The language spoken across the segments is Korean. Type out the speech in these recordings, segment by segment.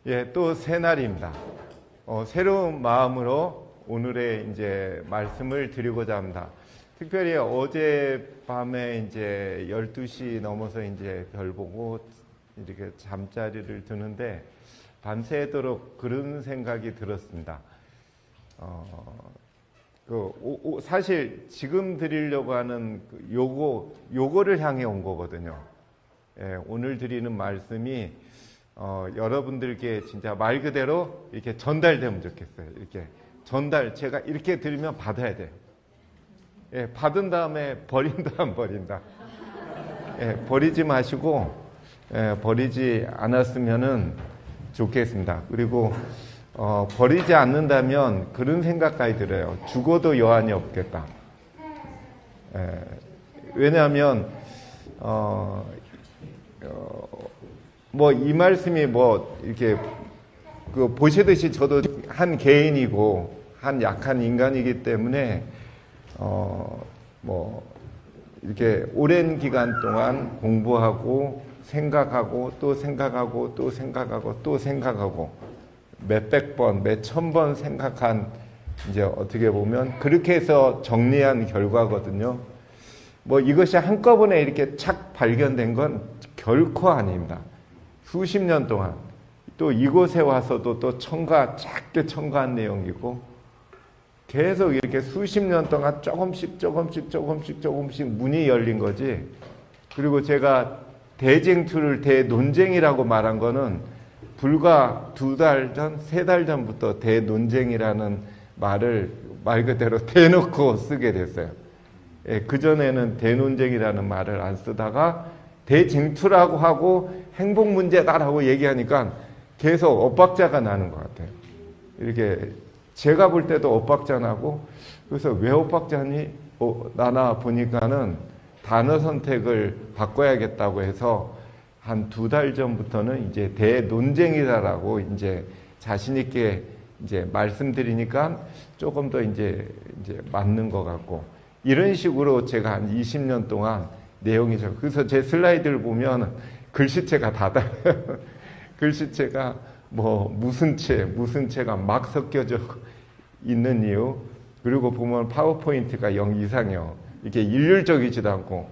예, 또 새날입니다. 새로운 마음으로 오늘의 이제 말씀을 드리고자 합니다. 특별히 어젯밤에 이제 12시 넘어서 이제 별 보고 이렇게 잠자리를 드는데 밤새도록 그런 생각이 들었습니다. 사실 지금 드리려고 하는 요거를 향해 온 거거든요. 예, 오늘 드리는 말씀이 여러분들께 진짜 말 그대로 이렇게 전달되면 좋겠어요. 이렇게 제가 이렇게 드리면 받아야 돼요. 예, 받은 다음에 버린다 안 버린다. 예, 버리지 마시고, 버리지 않았으면은 좋겠습니다. 그리고, 버리지 않는다면 그런 생각까지 들어요. 죽어도 여한이 없겠다. 왜냐하면, 이 말씀이 이렇게, 보시듯이 저도 한 개인이고, 한 약한 인간이기 때문에, 이렇게 오랜 기간 동안 공부하고, 생각하고, 또 생각하고, 또 생각하고, 또 생각하고, 몇백 번, 몇천 번 생각한, 이제 어떻게 보면, 그렇게 해서 정리한 결과거든요. 이것이 한꺼번에 이렇게 착 발견된 건 결코 아닙니다. 수십 년 동안 또 이곳에 와서도 또 작게 첨가한 내용이고 계속 이렇게 수십 년 동안 조금씩 문이 열린 거지. 그리고 제가 대쟁투를 대논쟁이라고 말한 거는 불과 2달 전, 3달 전부터 대논쟁이라는 말을 말 그대로 대놓고 쓰게 됐어요. 예, 그전에는 대논쟁이라는 말을 안 쓰다가 대쟁투라고 하고 행복문제다라고 얘기하니까 계속 엇박자가 나는 것 같아요. 이렇게 제가 볼 때도 엇박자 나고, 그래서 왜 엇박자니? 나나 보니까는 단어 선택을 바꿔야겠다고 해서 한 2달 전부터는 이제 대논쟁이다라고 이제 자신있게 이제 말씀드리니까 조금 더 이제 맞는 것 같고, 이런 식으로 제가 한 20년 동안 내용이죠. 그래서 제 슬라이드를 보면 글씨체가 다 달라요. 글씨체가 무슨 채가 막 섞여져 있는 이유. 그리고 보면 파워포인트가 영 이상해요. 이게 일률적이지도 않고,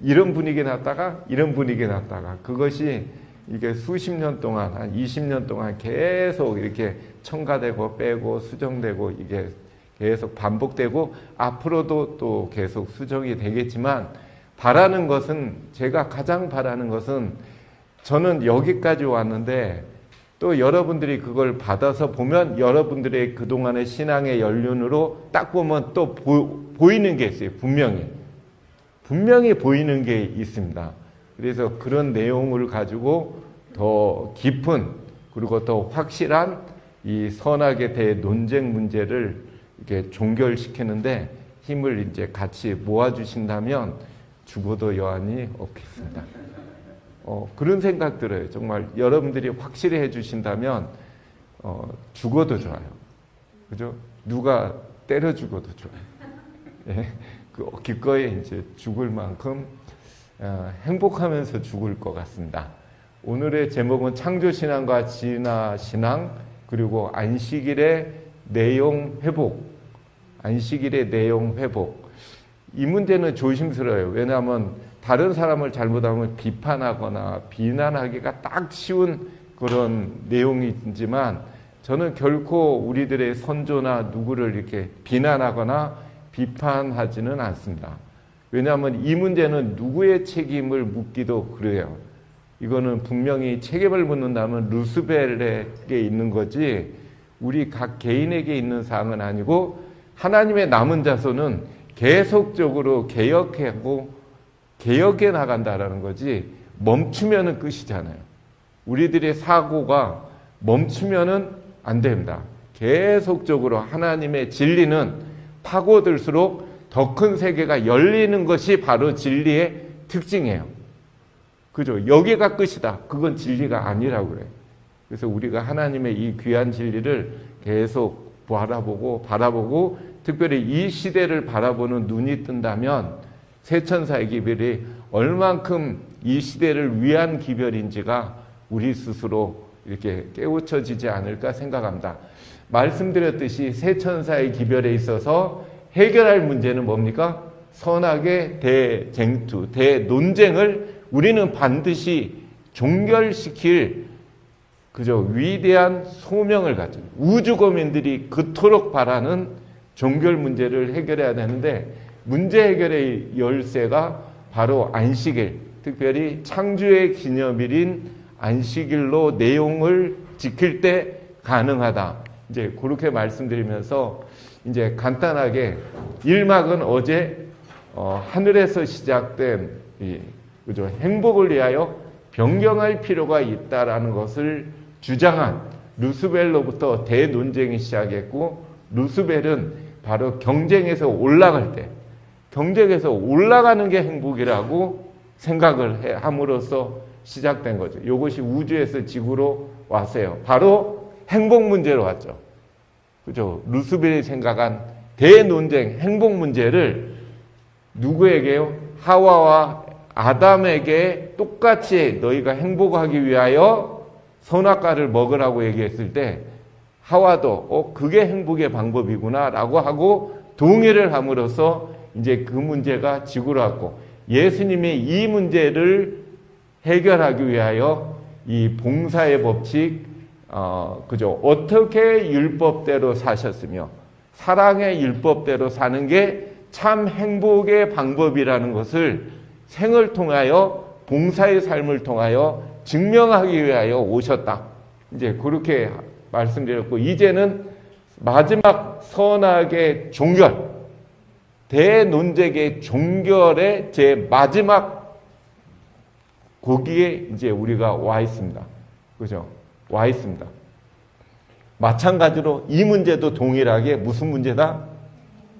이런 분위기 났다가 이런 분위기 났다가, 그것이 이게 수십 년 동안, 한 20년 동안 계속 이렇게 첨가되고 빼고 수정되고, 이게 계속 반복되고 앞으로도 또 계속 수정이 되겠지만, 제가 가장 바라는 것은, 저는 여기까지 왔는데 또 여러분들이 그걸 받아서 보면 여러분들의 그동안의 신앙의 연륜으로 딱 보면 또 보이는 게 있어요. 분명히 보이는 게 있습니다. 그래서 그런 내용을 가지고 더 깊은, 그리고 더 확실한 이 선악에 대해 논쟁 문제를 이렇게 종결시키는데 힘을 이제 같이 모아주신다면 죽어도 여한이 없겠습니다. 그런 생각 들어요. 정말 여러분들이 확실히 해주신다면 죽어도 좋아요. 그죠? 누가 때려 죽어도 좋아요. 예, 기꺼이 이제 죽을 만큼 행복하면서 죽을 것 같습니다. 오늘의 제목은 창조신앙과 진화신앙, 그리고 안식일의 내용 회복. 안식일의 내용 회복. 이 문제는 조심스러워요. 왜냐하면 다른 사람을 잘못하면 비판하거나 비난하기가 딱 쉬운 그런 내용이지만, 저는 결코 우리들의 선조나 누구를 이렇게 비난하거나 비판하지는 않습니다. 왜냐하면 이 문제는 누구의 책임을 묻기도 그래요. 이거는 분명히 책임을 묻는다면 루스벨에게 있는 거지 우리 각 개인에게 있는 사항은 아니고, 하나님의 남은 자손은 계속적으로 개혁해 나간다라는 거지, 멈추면은 끝이잖아요. 우리들의 사고가 멈추면은 안 됩니다. 계속적으로 하나님의 진리는 파고들수록 더 큰 세계가 열리는 것이 바로 진리의 특징이에요. 그죠? 여기가 끝이다. 그건 진리가 아니라고 그래요. 그래서 우리가 하나님의 이 귀한 진리를 계속 바라보고 특별히 이 시대를 바라보는 눈이 뜬다면 세천사의 기별이 얼만큼 이 시대를 위한 기별인지가 우리 스스로 이렇게 깨우쳐지지 않을까 생각합니다. 말씀드렸듯이 세 천사의 기별에 있어서 해결할 문제는 뭡니까? 선악의 대쟁투, 대논쟁을 우리는 반드시 종결시킬 그저 위대한 소명을 가진 우주거민들이 그토록 바라는 종결 문제를 해결해야 되는데, 문제 해결의 열쇠가 바로 안식일, 특별히 창조의 기념일인 안식일로 내용을 지킬 때 가능하다. 이제 그렇게 말씀드리면서 이제 간단하게 1막은 어제 하늘에서 시작된 그죠? 행복을 위하여 변경할 필요가 있다라는 것을 주장한 루스벨로부터 대논쟁이 시작했고, 루스벨은 바로 경쟁에서 올라갈 때, 경쟁에서 올라가는 게 행복이라고 생각을 함으로써 시작된 거죠. 이것이 우주에서 지구로 왔어요. 바로 행복 문제로 왔죠. 그죠? 루스벨이 생각한 대논쟁, 행복 문제를 누구에게요? 하와와 아담에게 똑같이 너희가 행복하기 위하여 선악과를 먹으라고 얘기했을 때, 하와도 그게 행복의 방법이구나 라고 하고 동의를 함으로써 이제 그 문제가 지구로 왔고, 예수님이 이 문제를 해결하기 위하여 이 봉사의 법칙, 그죠? 어떻게 율법대로 사셨으며 사랑의 율법대로 사는 게 참 행복의 방법이라는 것을 생을 통하여, 봉사의 삶을 통하여 증명하기 위하여 오셨다. 이제 그렇게 말씀드렸고, 이제는 마지막 선악의 종결, 대논쟁의 종결의 제 마지막 거기에 이제 우리가 와 있습니다. 그죠? 와 있습니다. 마찬가지로 이 문제도 동일하게 무슨 문제다?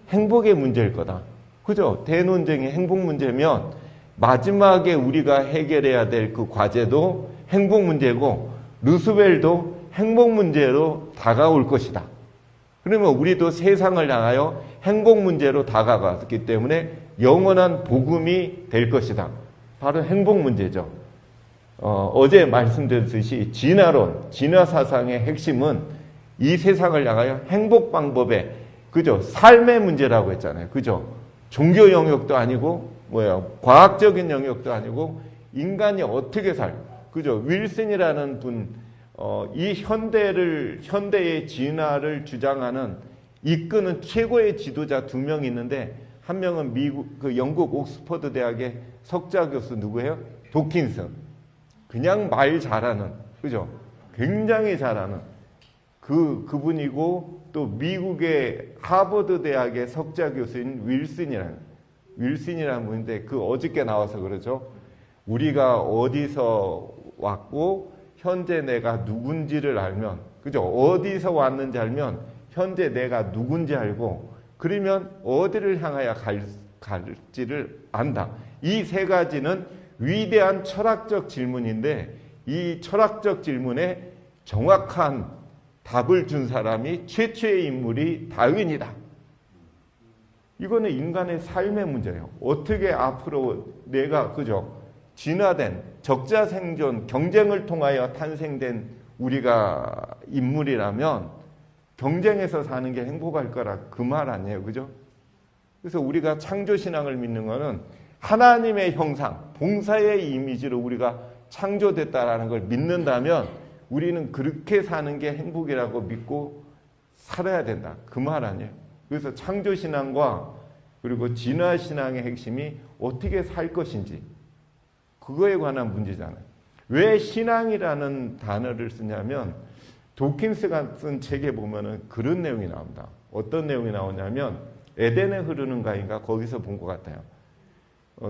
행복의 문제일 거다. 그죠? 대논쟁이 행복 문제면 마지막에 우리가 해결해야 될 그 과제도 행복 문제고, 루스벨도 행복 문제로 다가올 것이다. 그러면 우리도 세상을 향하여 행복 문제로 다가갔기 때문에 영원한 복음이 될 것이다. 바로 행복 문제죠. 어제 말씀드렸듯이 진화론, 진화 사상의 핵심은 이 세상을 향하여 행복 방법의, 그죠? 삶의 문제라고 했잖아요. 그죠? 종교 영역도 아니고, 과학적인 영역도 아니고, 인간이 어떻게 그죠? 윌슨이라는 분, 이 현대의 진화를 주장하는, 이끄는 최고의 지도자 2명이 있는데, 한 명은 영국 옥스퍼드 대학의 석좌 교수 누구예요? 도킨슨. 그냥 말 잘하는, 그죠? 굉장히 잘하는 그분이고, 또 미국의 하버드 대학의 석좌 교수인 윌슨이라는 분인데, 어저께 나와서 그러죠. 우리가 어디서 왔고 현재 내가 누군지를 알면, 그죠? 어디서 왔는지 알면 현재 내가 누군지 알고, 그러면 어디를 향하여 갈지를 안다. 이 세 가지는 위대한 철학적 질문인데, 이 철학적 질문에 정확한 답을 준 사람이 최초의 인물이 다윈이다. 이거는 인간의 삶의 문제예요. 어떻게 앞으로 내가, 그죠? 진화된 적자생존 경쟁을 통하여 탄생된 우리가 인물이라면 경쟁에서 사는 게 행복할 거라 그 말 아니에요. 그죠? 그래서 우리가 창조신앙을 믿는 거는 하나님의 형상, 봉사의 이미지로 우리가 창조됐다라는 걸 믿는다면 우리는 그렇게 사는 게 행복이라고 믿고 살아야 된다. 그 말 아니에요. 그래서 창조신앙과 그리고 진화신앙의 핵심이 어떻게 살 것인지, 그거에 관한 문제잖아요. 왜 신앙이라는 단어를 쓰냐면, 도킨스가 쓴 책에 보면은 그런 내용이 나옵니다. 어떤 내용이 나오냐면, 에덴에 흐르는 강인가 거기서 본 것 같아요.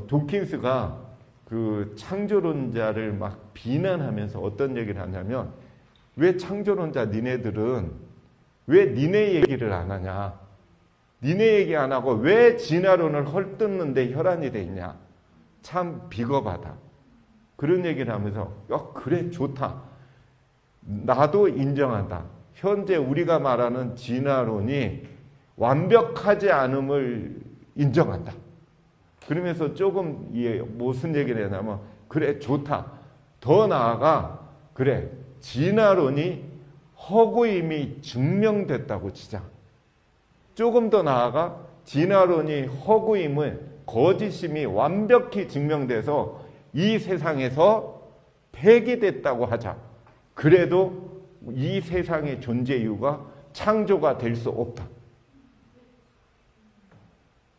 도킨스가 그 창조론자를 막 비난하면서 어떤 얘기를 하냐면, 왜 창조론자 니네들은 왜 니네 얘기를 안 하냐? 니네 얘기 안 하고 왜 진화론을 헐뜯는데 혈안이 돼 있냐? 참 비겁하다. 그런 얘기를 하면서, 그래, 좋다. 나도 인정한다. 현재 우리가 말하는 진화론이 완벽하지 않음을 인정한다. 그러면서 조금 무슨 얘기를 했냐면, 그래, 좋다. 더 나아가, 그래, 진화론이 허구임이 증명됐다고 치자. 조금 더 나아가 진화론이 허구임을 거짓임이 완벽히 증명돼서 이 세상에서 폐기됐다고 하자. 그래도 이 세상의 존재 이유가 창조가 될 수 없다.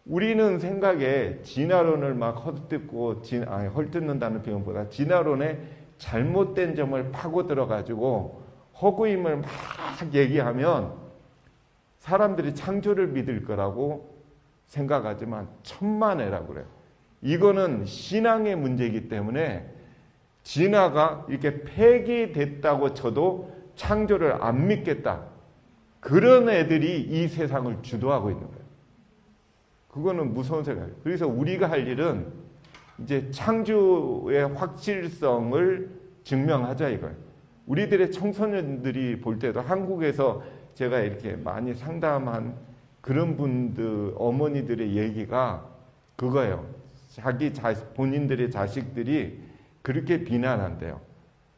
우리는 생각에 진화론을 막 헐뜯는다는 표현보다 진화론의 잘못된 점을 파고 들어가지고 허구임을 막 얘기하면 사람들이 창조를 믿을 거라고 생각하지만 천만에라고 그래요. 이거는 신앙의 문제이기 때문에 진화가 이렇게 폐기됐다고 쳐도 창조를 안 믿겠다. 그런 애들이 이 세상을 주도하고 있는 거예요. 그거는 무서운 생각이에요. 그래서 우리가 할 일은 이제 창조의 확실성을 증명하자 이거예요. 우리들의 청소년들이 볼 때도 한국에서 제가 이렇게 많이 상담한 그런 분들, 어머니들의 얘기가 그거예요. 본인들의 자식들이 그렇게 비난한대요.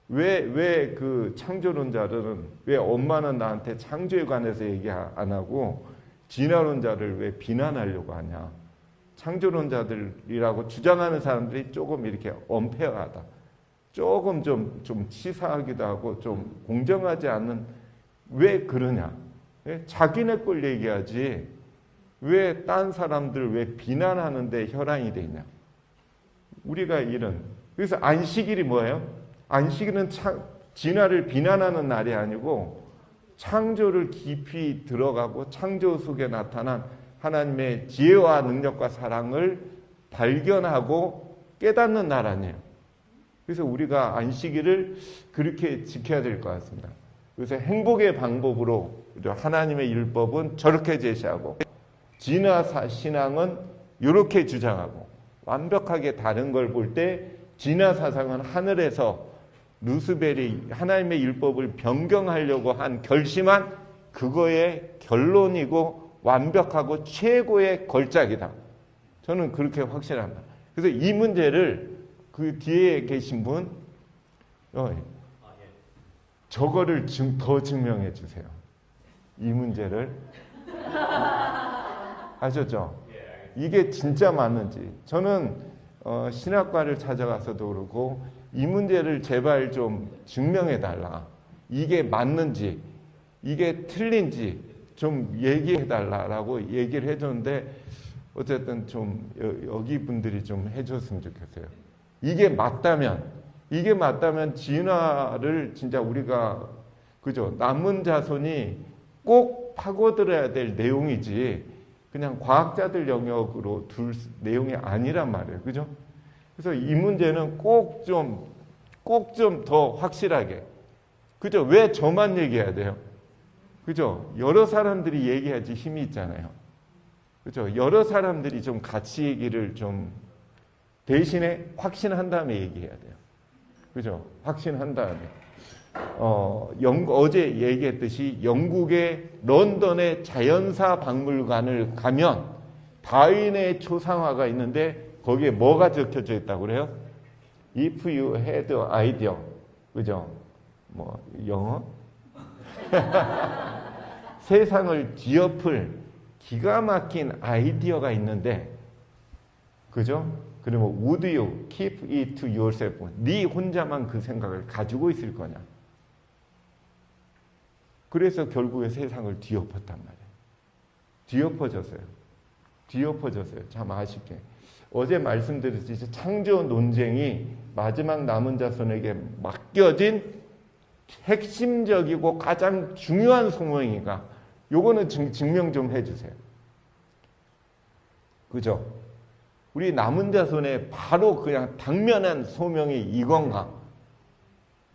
왜 그 창조론자들은, 왜 엄마는 나한테 창조에 관해서 얘기 안 하고 진화론자를 왜 비난하려고 하냐. 창조론자들이라고 주장하는 사람들이 조금 이렇게 언페어하다. 조금 좀 치사하기도 하고 좀 공정하지 않는, 왜 그러냐. 자기네 걸 얘기하지 왜 딴 사람들 왜 비난하는데 혈안이 돼 있냐. 우리가 이런, 그래서 안식일이 뭐예요? 안식일은 진화를 비난하는 날이 아니고 창조를 깊이 들어가고 창조 속에 나타난 하나님의 지혜와 능력과 사랑을 발견하고 깨닫는 날 아니에요. 그래서 우리가 안식일을 그렇게 지켜야 될 것 같습니다. 그래서 행복의 방법으로 하나님의 율법은 저렇게 제시하고 진화 신앙은 이렇게 주장하고, 완벽하게 다른 걸 볼 때 진화 사상은 하늘에서 루스벨이 하나님의 율법을 변경하려고 한 결심한 그거의 결론이고 완벽하고 최고의 걸작이다. 저는 그렇게 확신합니다. 그래서 이 문제를 그 뒤에 계신 분 저거를 더 증명해 주세요. 이 문제를. 아셨죠? 이게 진짜 맞는지. 저는 신학과를 찾아가서도 그렇고 이 문제를 제발 좀 증명해 달라. 이게 맞는지 이게 틀린지 좀 얘기해 달라라고 얘기를 해줬는데, 어쨌든 좀 여기 분들이 좀 해줬으면 좋겠어요. 이게 맞다면 진화를 진짜 우리가, 그죠? 남은 자손이 꼭 파고들어야 될 내용이지 그냥 과학자들 영역으로 둘 내용이 아니란 말이에요. 그죠? 그래서 이 문제는 꼭 좀 더 확실하게. 그죠? 왜 저만 얘기해야 돼요? 그죠? 여러 사람들이 얘기해야지 힘이 있잖아요. 그죠? 여러 사람들이 좀 같이 얘기를 좀 대신에 확신한 다음에 얘기해야 돼요. 그죠? 확신한 다음에. 어제 얘기했듯이 영국의 런던의 자연사 박물관을 가면 다윈의 초상화가 있는데 거기에 뭐가 적혀져 있다고 그래요? If you had an idea. 그죠? 뭐 영어? 세상을 뒤엎을 기가 막힌 아이디어가 있는데, 그죠? 그러면 would you keep it to yourself? 네 혼자만 그 생각을 가지고 있을 거냐? 그래서 결국에 세상을 뒤엎었단 말이에요. 뒤엎어졌어요. 참 아쉽게. 어제 말씀드렸듯이 창조 논쟁이 마지막 남은 자손에게 맡겨진 핵심적이고 가장 중요한 소명이가, 요거는 증명 좀 해주세요. 그죠? 우리 남은 자손의 바로 그냥 당면한 소명이 이건가?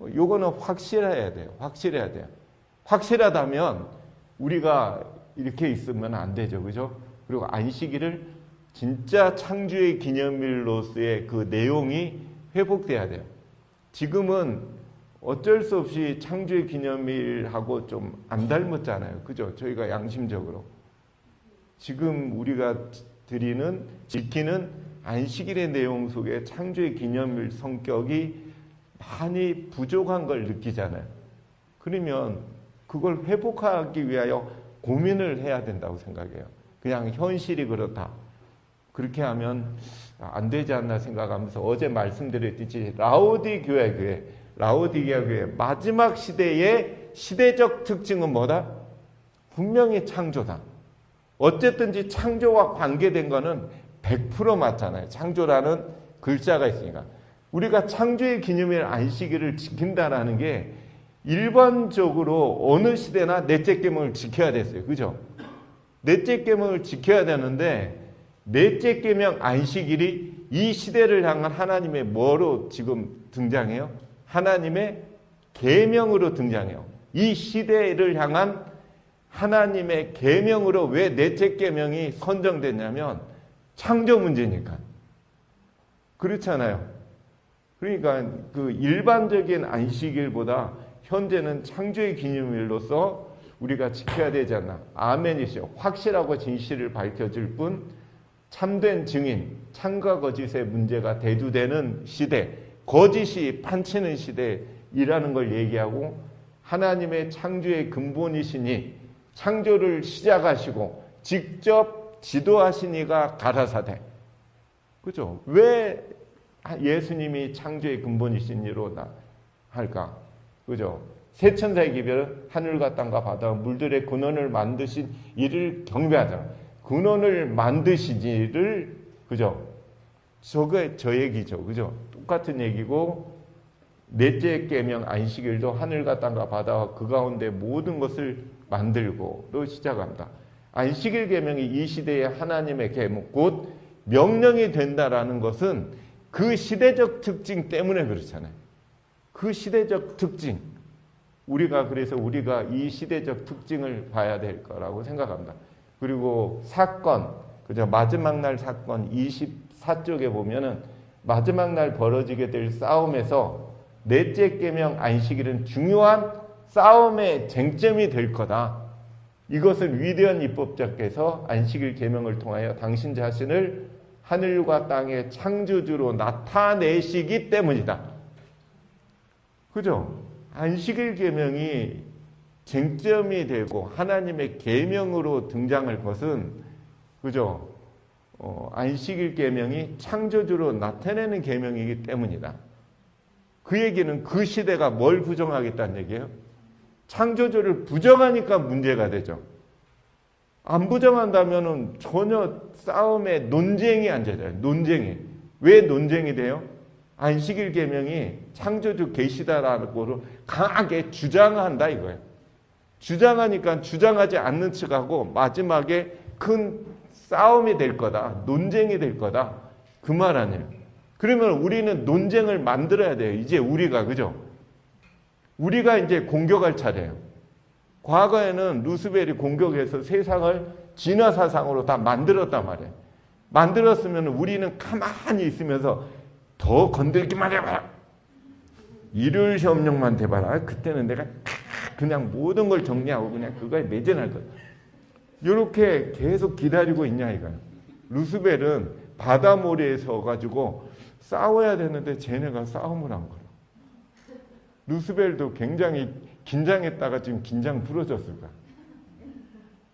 요거는 확실해야 돼요. 확실하다면 우리가 이렇게 있으면 안 되죠. 그죠? 그리고 안식일을 진짜 창조의 기념일로서의 그 내용이 회복돼야 돼요. 지금은 어쩔 수 없이 창조의 기념일하고 좀 안 닮았잖아요. 그죠? 저희가 양심적으로. 지금 우리가 지키는 안식일의 내용 속에 창조의 기념일 성격이 많이 부족한 걸 느끼잖아요. 그러면 그걸 회복하기 위하여 고민을 해야 된다고 생각해요. 그냥 현실이 그렇다. 그렇게 하면 안 되지 않나 생각하면서 어제 말씀드렸듯이 라오디게아 교회 마지막 시대의 시대적 특징은 뭐다? 분명히 창조다. 어쨌든지 창조와 관계된 거는 100% 맞잖아요. 창조라는 글자가 있으니까. 우리가 창조의 기념일 안식일을 지킨다라는 게 일반적으로 어느 시대나 넷째 계명을 지켜야 됐어요. 그죠? 넷째 계명을 지켜야 되는데 넷째 계명 안식일이 이 시대를 향한 하나님의 뭐로 지금 등장해요? 하나님의 계명으로 등장해요. 이 시대를 향한 하나님의 계명으로 왜 넷째 계명이 선정됐냐면 창조 문제니까. 그렇잖아요. 그러니까 그 일반적인 안식일보다 현재는 창조의 기념일로서 우리가 지켜야 되지 않나. 아멘이죠. 확실하고 진실을 밝혀줄 뿐 참된 증인, 참과 거짓의 문제가 대두되는 시대, 거짓이 판치는 시대이라는 걸 얘기하고 하나님의 창조의 근본이시니 창조를 시작하시고 직접 지도하시니가 가라사대. 그죠? 왜 예수님이 창조의 근본이시니로 할까? 그죠? 새 천사의 기별은 하늘과 땅과 바다와 물들의 근원을 만드신 이를 경배하자. 근원을 만드시지를, 그죠? 저게 저 얘기죠. 그죠? 똑같은 얘기고, 넷째 계명 안식일도 하늘과 땅과 바다와 그 가운데 모든 것을 만들고로 시작합니다. 안식일 계명이 이 시대의 하나님의 계명, 곧 명령이 된다라는 것은 그 시대적 특징 때문에 그렇잖아요. 그 시대적 특징. 그래서 우리가 이 시대적 특징을 봐야 될 거라고 생각합니다. 그리고 사건, 그죠? 마지막 날 사건 24쪽에 보면은 마지막 날 벌어지게 될 싸움에서 넷째 계명 안식일은 중요한 싸움의 쟁점이 될 거다. 이것을 위대한 입법자께서 안식일 계명을 통하여 당신 자신을 하늘과 땅의 창조주로 나타내시기 때문이다. 그죠? 안식일 계명이 쟁점이 되고 하나님의 계명으로 등장할 것은, 그죠? 안식일 계명이 창조주로 나타내는 계명이기 때문이다. 그 얘기는 그 시대가 뭘 부정하겠다는 얘기예요? 창조주를 부정하니까 문제가 되죠. 안 부정한다면은 전혀 싸움에 논쟁이 안 되잖아요. 논쟁이. 왜 논쟁이 돼요? 안식일 계명이 창조주 계시다라는 거로 강하게 주장한다 이거예요. 주장하니까 주장하지 않는 척하고 마지막에 큰 싸움이 될 거다. 논쟁이 될 거다. 그 말 아니에요. 그러면 우리는 논쟁을 만들어야 돼요. 이제 우리가, 그죠? 우리가 이제 공격할 차례예요. 과거에는 루스벨이 공격해서 세상을 진화사상으로 다 만들었단 말이에요. 만들었으면 우리는 가만히 있으면서 더 건들기만 해봐라. 일요일 시험령만 대봐라. 그때는 내가 그냥 모든 걸 정리하고 그냥 그거에 매진할 거야. 이렇게 계속 기다리고 있냐 이거야. 루스벨은 바다모래에 서가지고 싸워야 되는데 쟤네가 싸움을 한 거야. 루스벨도 굉장히 긴장했다가 지금 긴장 풀어졌을 거야.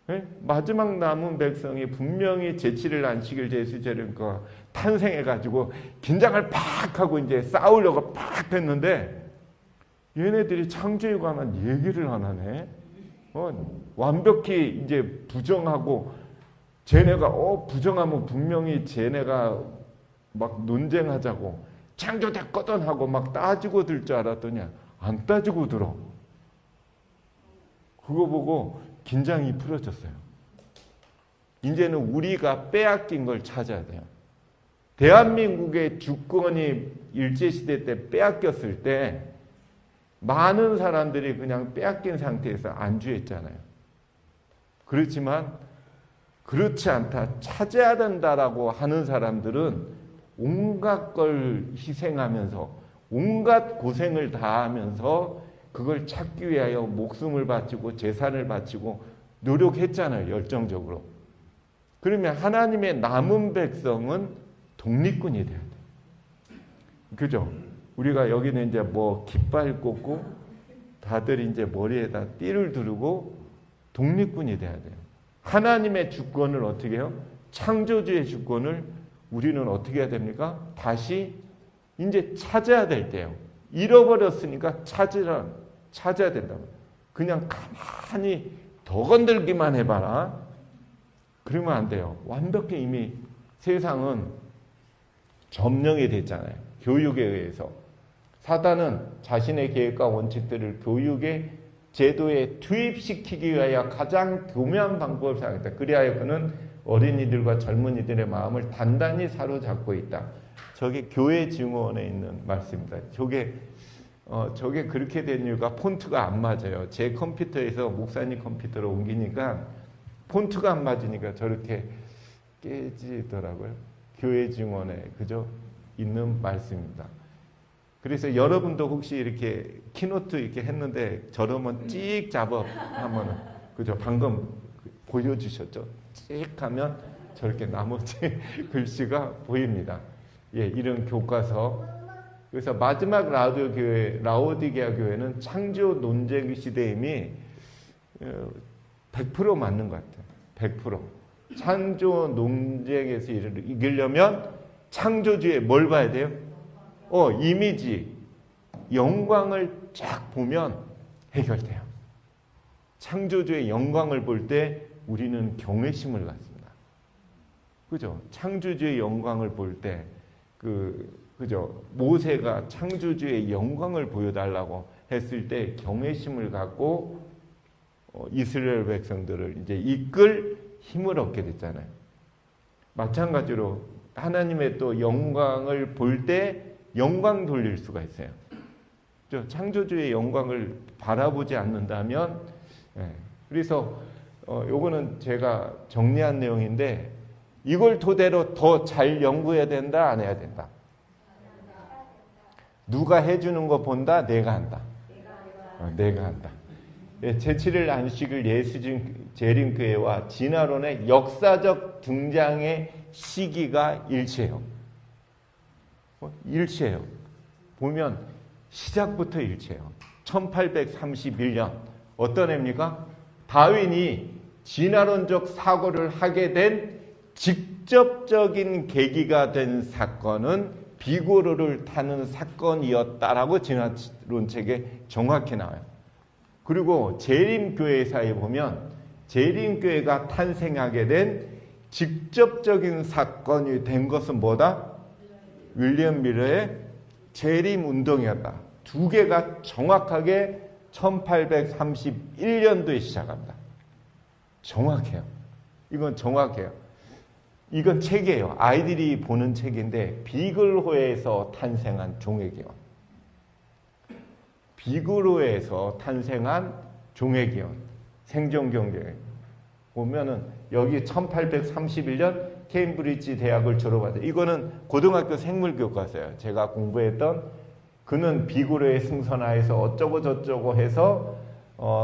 네? 마지막 남은 백성이 분명히 제7일 안식일 제수제를 탄생해가지고 긴장을 팍 하고 이제 싸우려고 팍 했는데 얘네들이 창조에 관한 얘기를 안 하네. 완벽히 이제 부정하고 쟤네가 부정하면 분명히 쟤네가 막 논쟁하자고 창조됐거든 하고 막 따지고 들 줄 알았더니 안 따지고 들어. 그거 보고 긴장이 풀어졌어요. 이제는 우리가 빼앗긴 걸 찾아야 돼요. 대한민국의 주권이 일제시대 때 빼앗겼을 때 많은 사람들이 그냥 빼앗긴 상태에서 안주했잖아요. 그렇지만 그렇지 않다. 찾아야 된다라고 하는 사람들은 온갖 걸 희생하면서 온갖 고생을 다하면서 그걸 찾기 위하여 목숨을 바치고 재산을 바치고 노력했잖아요. 열정적으로. 그러면 하나님의 남은 백성은 독립군이 돼야 돼요. 그죠? 우리가 여기는 이제 뭐 깃발 꽂고 다들 이제 머리에다 띠를 두르고 독립군이 돼야 돼요. 하나님의 주권을 어떻게 해요? 창조주의 주권을 우리는 어떻게 해야 됩니까? 다시 이제 찾아야 될 때요. 잃어버렸으니까 찾아야 된다고. 그냥 가만히 더 건들기만 해봐라. 그러면 안 돼요. 완벽히 이미 세상은 점령이 됐잖아요. 교육에 의해서. 사단은 자신의 계획과 원칙들을 교육의 제도에 투입시키기 위하여 가장 교묘한 방법을 사용했다. 그리하여 그는 어린이들과 젊은이들의 마음을 단단히 사로잡고 있다. 저게 교회 증언에 있는 말씀입니다. 저게 그렇게 된 이유가 폰트가 안 맞아요. 제 컴퓨터에서 목사님 컴퓨터로 옮기니까 폰트가 안 맞으니까 저렇게 깨지더라고요. 교회 증언에 그죠? 있는 말씀입니다. 그래서 여러분도 혹시 이렇게 키노트 이렇게 했는데 저러면 찍 잡아 하면은 그죠? 방금 보여주셨죠? 찍 하면 저렇게 나머지 글씨가 보입니다. 예, 이런 교과서. 그래서 마지막 라오디게아 교회는 창조 논쟁 시대임이 100% 맞는 것 같아요. 100%. 창조 논쟁에서 이기려면 창조주의 뭘 봐야 돼요? 이미지, 영광을 쫙 보면 해결돼요. 창조주의 영광을 볼 때 우리는 경외심을 갖습니다. 그죠? 창조주의 영광을 볼 때, 그죠? 모세가 창조주의 영광을 보여달라고 했을 때 경외심을 갖고 이스라엘 백성들을 이제 이끌 힘을 얻게 됐잖아요. 마찬가지로 하나님의 또 영광을 볼 때 영광 돌릴 수가 있어요. 창조주의 영광을 바라보지 않는다면, 그래서 요거는 제가 정리한 내용인데 이걸 토대로 더 잘 연구해야 된다, 안 해야 된다? 누가 해주는 거 본다, 내가 한다. 내가 한다. 제7일 안식을 예수진 재림교회와 진화론의 역사적 등장의 시기가 일치해요. 일치해요. 보면 시작부터 일치해요. 1831년 어떤 해입니까? 다윈이 진화론적 사고를 하게 된 직접적인 계기가 된 사건은 비고르를 타는 사건이었다라고 진화론책에 정확히 나와요. 그리고 재림교회사에 보면 재림교회가 탄생하게 된 직접적인 사건이 된 것은 뭐다? 윌리엄 밀러의 재림운동이었다. 두 개가 정확하게 1831년도에 시작합니다. 정확해요. 이건 정확해요. 이건 책이에요. 아이들이 보는 책인데 비글호에서 탄생한 종회기원. 비글호에서 탄생한 종회기원. 생존경제. 보면은 여기 1831년 케임브리지 대학을 졸업하죠. 이거는 고등학교 생물교과서예요. 제가 공부했던 그는 비굴의 승선하에서 어쩌고 저쩌고 해서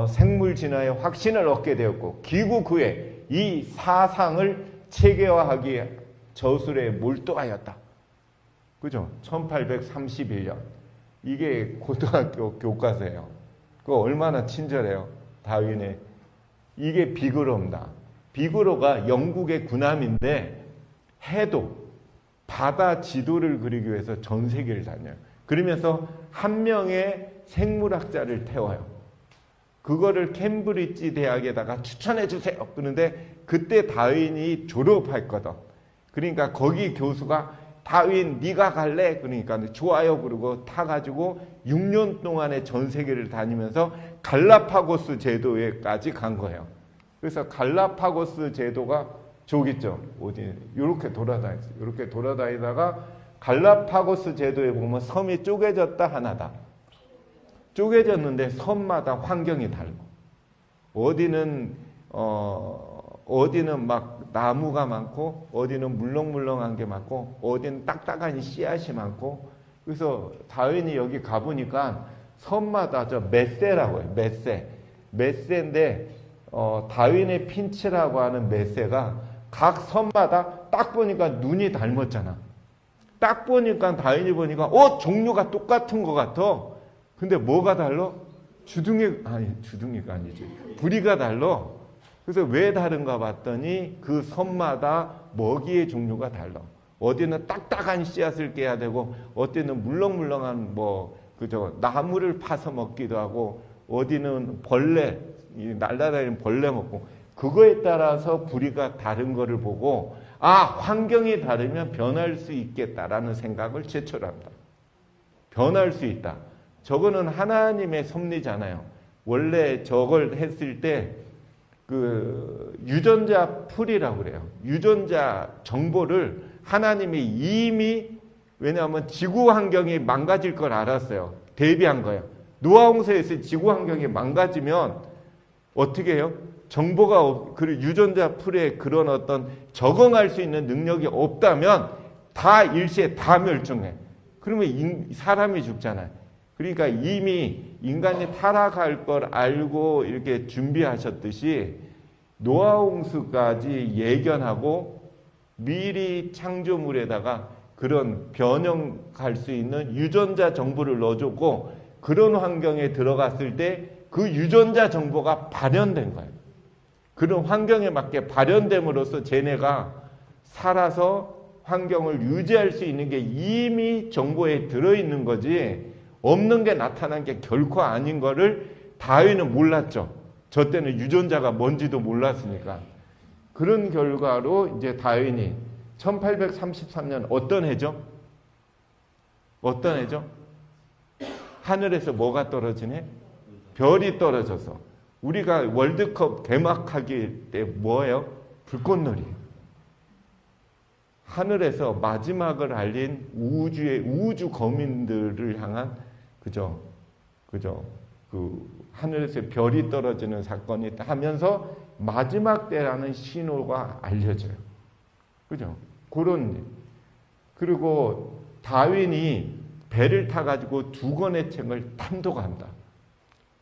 생물 진화의 확신을 얻게 되었고 귀국 후에 이 사상을 체계화하기에 저술에 몰두하였다. 그죠? 1831년. 이게 고등학교 교과서예요. 그거 얼마나 친절해요. 다윈의. 이게 비그로입니다. 비그로가 영국의 군함인데 해도 바다 지도를 그리기 위해서 전 세계를 다녀요. 그러면서 한 명의 생물학자를 태워요. 그거를 캠브리지 대학에다가 추천해 주세요. 그런데 그때 다윈이 졸업했거든. 그러니까 거기 교수가 다윈 네가 갈래? 그러니까 좋아요. 그러고 타가지고 6년 동안의 전 세계를 다니면서 갈라파고스 제도에까지 간 거예요. 그래서 갈라파고스 제도가 저기 있죠. 어디 이렇게 돌아다녔어요. 이렇게 돌아다니다가 갈라파고스 제도에 보면 섬이 쪼개졌다 하나다. 쪼개졌는데 섬마다 환경이 다르고 어디는 막 나무가 많고 어디는 물렁물렁한 게 많고 어디는 딱딱한 씨앗이 많고 그래서 다윈이 여기 가보니까 섬마다 저 메세라고 해요. 메세인데 다윈의 핀치라고 하는 메세가 각 섬마다 딱 보니까 눈이 닮았잖아. 딱 보니까 다윈이 보니까 종류가 똑같은 것 같아. 근데 뭐가 달라? 주둥이가 아니지. 부리가 달라. 그래서 왜 다른가 봤더니 그 섬마다 먹이의 종류가 달라. 어디는 딱딱한 씨앗을 깨야 되고, 어디는 물렁물렁한 나무를 파서 먹기도 하고, 어디는 벌레, 날아다니는 벌레 먹고, 그거에 따라서 부리가 다른 거를 보고, 환경이 다르면 변할 수 있겠다라는 생각을 제철합니다. 변할 수 있다. 저거는 하나님의 섭리잖아요. 원래 저걸 했을 때 유전자 풀이라고 그래요. 유전자 정보를 하나님이 이미, 왜냐하면 지구 환경이 망가질 걸 알았어요. 대비한 거예요. 노아홍수에서 지구 환경이 망가지면 어떻게 해요? 정보가 유전자 풀에 그런 어떤 적응할 수 있는 능력이 없다면 다 일시에 다 멸종해. 그러면 사람이 죽잖아요. 그러니까 이미 인간이 타락할 걸 알고 이렇게 준비하셨듯이 노아홍수까지 예견하고 미리 창조물에다가 그런 변형할 수 있는 유전자 정보를 넣어줬고, 그런 환경에 들어갔을 때 그 유전자 정보가 발현된 거예요. 그런 환경에 맞게 발현됨으로써 쟤네가 살아서 환경을 유지할 수 있는 게 이미 정보에 들어있는 거지, 없는 게 나타난 게 결코 아닌 거를 다윈은 몰랐죠. 저 때는 유전자가 뭔지도 몰랐으니까. 그런 결과로 이제 다윈이 1833년 어떤 해죠? 어떤 해죠? 하늘에서 뭐가 떨어지네? 별이 떨어져서. 우리가 월드컵 개막하기 때 뭐예요? 불꽃놀이. 하늘에서 마지막을 알린 우주 거민들을 향한 하늘에서 별이 떨어지는 사건이 하면서 마지막 때라는 신호가 알려져요. 그죠? 그런 일. 그리고 다윈이 배를 타가지고 2권의 책을 탐독한다.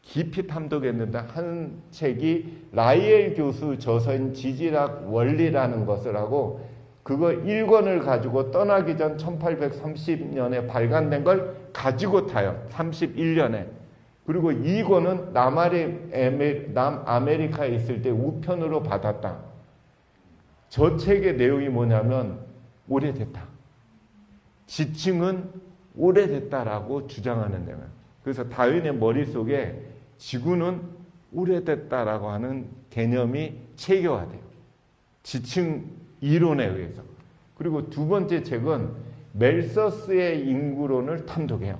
깊이 탐독했는데 한 책이 라이엘 교수 저서인 지질학 원리라는 것을 하고, 그거 1권을 가지고 떠나기 전 1830년에 발간된 걸 가지고 타요. 31년에. 그리고 2권은 남아메리카에 있을 때 우편으로 받았다. 저 책의 내용이 뭐냐면 오래됐다. 지층은 오래됐다라고 주장하는 내용. 그래서 다윈의 머릿속에 지구는 오래됐다라고 하는 개념이 체계화돼요. 지층 이론에 의해서. 그리고 두 번째 책은 멜서스의 인구론을 탐독해요.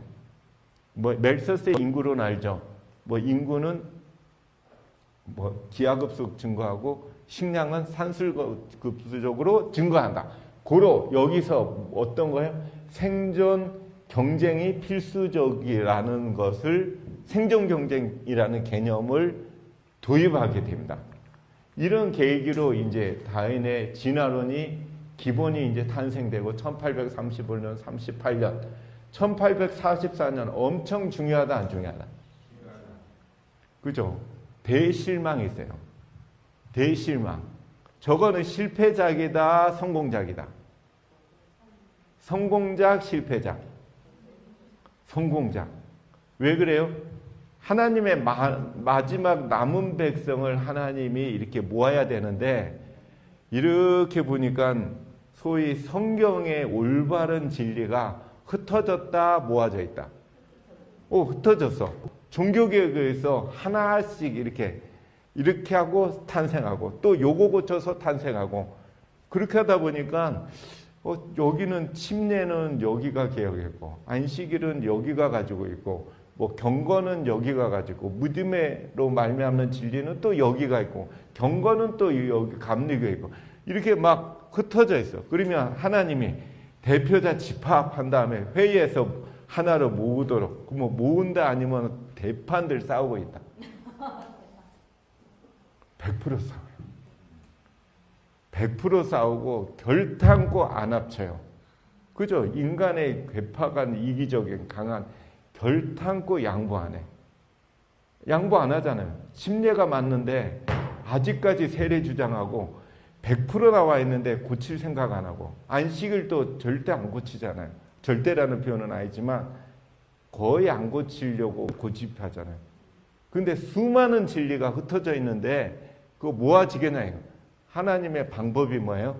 멜서스의 인구론 알죠? 인구는 기하급수 증가하고 식량은 산술급수적으로 증가한다. 고로 여기서 어떤 거예요? 생존 경쟁이 필수적이라는 것을, 생존 경쟁이라는 개념을 도입하게 됩니다. 이런 계기로 이제 다윈의 진화론이 기본이 이제 탄생되고 1835년, 38년, 1844년 엄청 중요하다, 안 중요하다? 그죠? 대실망이 있어요. 대실망. 저거는 실패작이다, 성공작이다? 성공작, 실패작. 성공작. 왜 그래요? 하나님의 마지막 남은 백성을 하나님이 이렇게 모아야 되는데, 이렇게 보니까 소위 성경의 올바른 진리가 흩어졌다, 모아져 있다. 흩어졌어. 종교개혁에 의해서 하나씩 이렇게 하고 탄생하고, 또 요거 고쳐서 탄생하고, 그렇게 하다 보니까 여기는 침례는 여기가 개혁했고, 안식일은 여기가 가지고 있고, 경건은 여기가 가지고, 믿음으로 말미암는 진리는 또 여기가 있고, 경건은 또 여기 감리교가 있고, 이렇게 막 흩어져 있어. 그러면 하나님이 대표자 집합한 다음에 회의에서 하나로 모으도록, 모은다 아니면 대판들 싸우고 있다. 100% 싸워요. 100% 싸우고 결탄코 안 합쳐요. 그죠? 인간의 괴팍한 이기적인 강한 결탄코 양보 안 해. 양보 안 하잖아요. 침례가 맞는데 아직까지 세례 주장하고 100% 나와 있는데 고칠 생각 안 하고, 안식을 또 절대 안 고치잖아요. 절대라는 표현은 아니지만 거의 안 고치려고 고집하잖아요. 근데 수많은 진리가 흩어져 있는데 그거 모아지겠나요? 하나님의 방법이 뭐예요?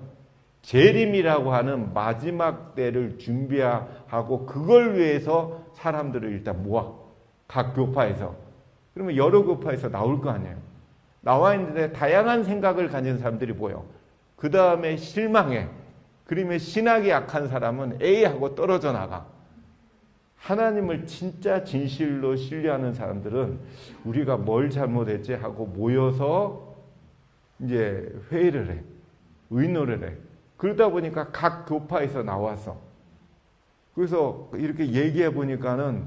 재림이라고 하는 마지막 때를 준비하고 그걸 위해서 사람들을 일단 모아. 각 교파에서. 그러면 여러 교파에서 나올 거 아니에요. 나와 있는데 다양한 생각을 가진 사람들이 보여. 그 다음에 실망해. 그러면 신학이 약한 사람은 A하고 떨어져 나가. 하나님을 진짜 진실로 신뢰하는 사람들은 우리가 뭘 잘못했지 하고 모여서 이제 회의를 해. 의논을 해. 그러다 보니까 각 교파에서 나와서. 그래서 이렇게 얘기해 보니까는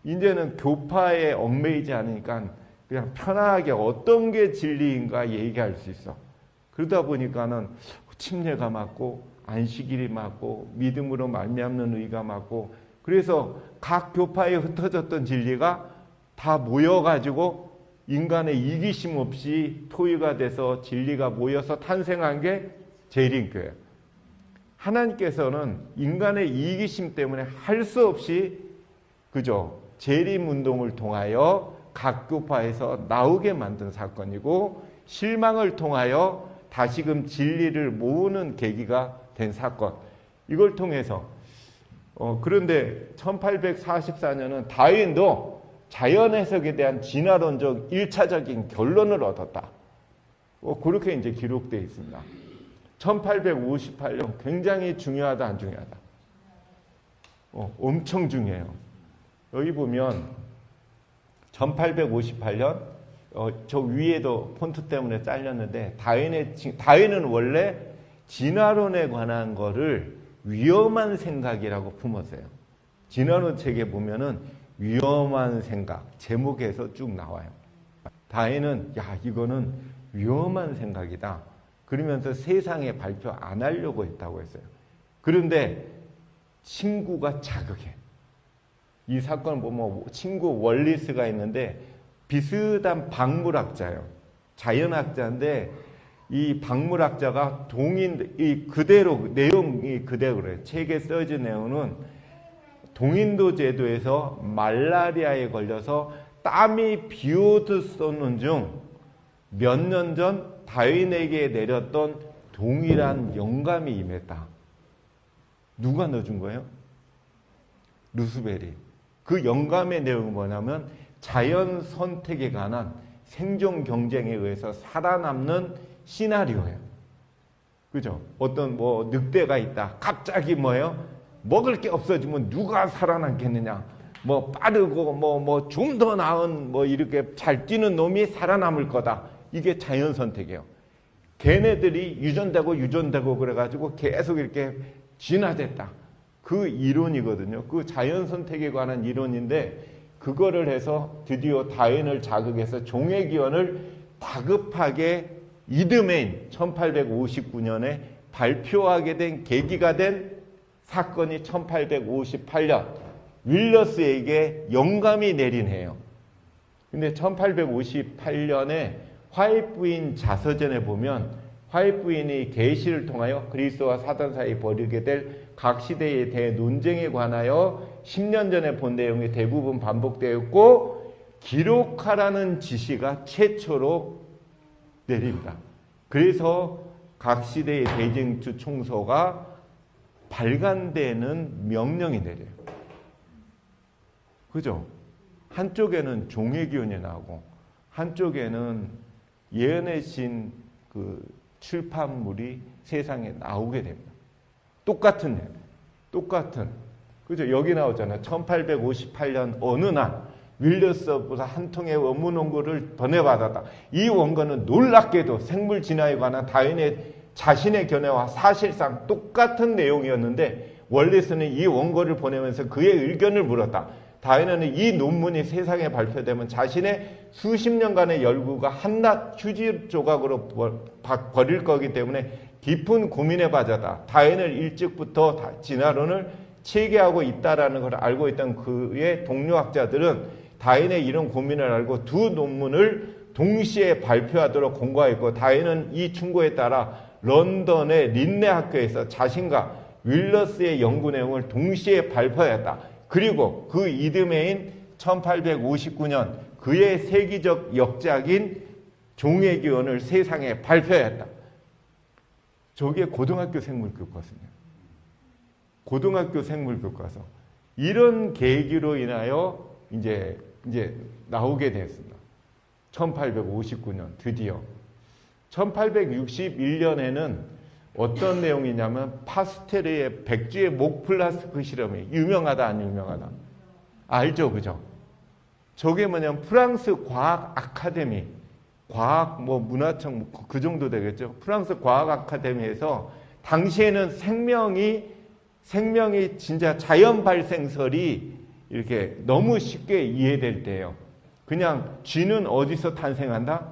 이제는 교파에 얽매이지 않으니까 그냥 편하게 어떤 게 진리인가 얘기할 수 있어. 그러다 보니까는 침례가 맞고 안식일이 맞고 믿음으로 말미암는 의가 맞고 그래서 각 교파에 흩어졌던 진리가 다 모여가지고 인간의 이기심 없이 토의가 돼서 진리가 모여서 탄생한 게 재림교회예요. 하나님께서는 인간의 이기심 때문에 할 수 없이 그죠? 재림운동을 통하여 각 교파에서 나오게 만든 사건이고 실망을 통하여 다시금 진리를 모으는 계기가 된 사건. 이걸 통해서 그런데 1844년은 다윈도 자연해석에 대한 진화론적 1차적인 결론을 얻었다. 그렇게 이제 기록되어 있습니다. 1858년 굉장히 중요하다, 안 중요하다? 엄청 중요해요. 여기 보면 1858년 저 위에도 폰트 때문에 잘렸는데 다윈은 원래 진화론에 관한 거를 위험한 생각이라고 품었어요. 진화론 책에 보면은 위험한 생각 제목에서 쭉 나와요. 다윈은 이거는 위험한 생각이다. 그러면서 세상에 발표 안 하려고 했다고 했어요. 그런데 친구가 자극해. 이 사건을 보면 친구 월리스가 있는데 비슷한 박물학자예요. 자연학자인데 이 박물학자가 그대로 내용이 그대로래요. 책에 써진 내용은 동인도 제도에서 말라리아에 걸려서 땀이 비오듯 쏟는 중 몇 년 전 다윈에게 내렸던 동일한 영감이 임했다. 누가 넣어준 거예요? 루스벨이. 그 영감의 내용은 뭐냐면 자연 선택에 관한 생존 경쟁에 의해서 살아남는 시나리오예요. 그죠? 어떤 늑대가 있다. 갑자기 뭐예요? 먹을 게 없어지면 누가 살아남겠느냐? 빠르고 좀 더 나은 이렇게 잘 뛰는 놈이 살아남을 거다. 이게 자연 선택이에요. 걔네들이 유전되고 그래가지고 계속 이렇게 진화됐다. 그 이론이거든요. 그 자연 선택에 관한 이론인데 그거를 해서 드디어 다윈을 자극해서 종의 기원을 다급하게 이듬해인 1859년에 발표하게 된 계기가 된 사건이 1858년 윌러스에게 영감이 내린 해예요. 근데 1858년에 화이트 부인 자서전에 보면 화이트 부인이 계시를 통하여 그리스도와 사단 사이에 벌이게 될 각 시대에 대해 논쟁에 관하여 10년 전에 본 내용이 대부분 반복되었고 기록하라는 지시가 최초로 내립니다. 그래서 각 시대의 대쟁주 총소가 발간되는 명령이 내려요. 그죠? 한쪽에는 종의 기원이 나오고 한쪽에는 예언의 신 그 출판물이 세상에 나오게 됩니다. 똑같은. 그죠? 여기 나오잖아요. 1858년 어느 날 윌러스로부터 한 통의 원문 원고를 번외받았다. 이 원고는 놀랍게도 생물 진화에 관한 다윈의 자신의 견해와 사실상 똑같은 내용이었는데 월리스는 이 원고를 보내면서 그의 의견을 물었다. 다윈은 이 논문이 세상에 발표되면 자신의 수십 년간의 열구가 한낱 휴지 조각으로 버릴 거기 때문에 깊은 고민에 빠졌다. 다윈은 일찍부터 진화론을 체계하고 있다라는 걸 알고 있던 그의 동료학자들은 다윈의 이런 고민을 알고 두 논문을 동시에 발표하도록 공고하였고 다윈은 이 충고에 따라 런던의 린네 학교에서 자신과 윌러스의 연구 내용을 동시에 발표하였다. 그리고 그 이듬해인 1859년 그의 세계적 역작인 종의 기원을 세상에 발표해야 했다. 저게 고등학교 생물교과서입니다. 고등학교 생물교과서. 이런 계기로 인하여 이제 나오게 됐습니다. 1859년 드디어. 1861년에는 어떤 내용이냐면 파스텔의 백주의 목 플라스크 실험이 유명하다 안 유명하다? 알죠, 그죠? 저게 뭐냐면 프랑스 과학 아카데미, 과학 문화청 그 정도 되겠죠. 프랑스 과학 아카데미에서 당시에는 생명이 진짜 자연 발생설이 이렇게 너무 쉽게 이해될 때예요. 그냥 쥐는 어디서 탄생한다?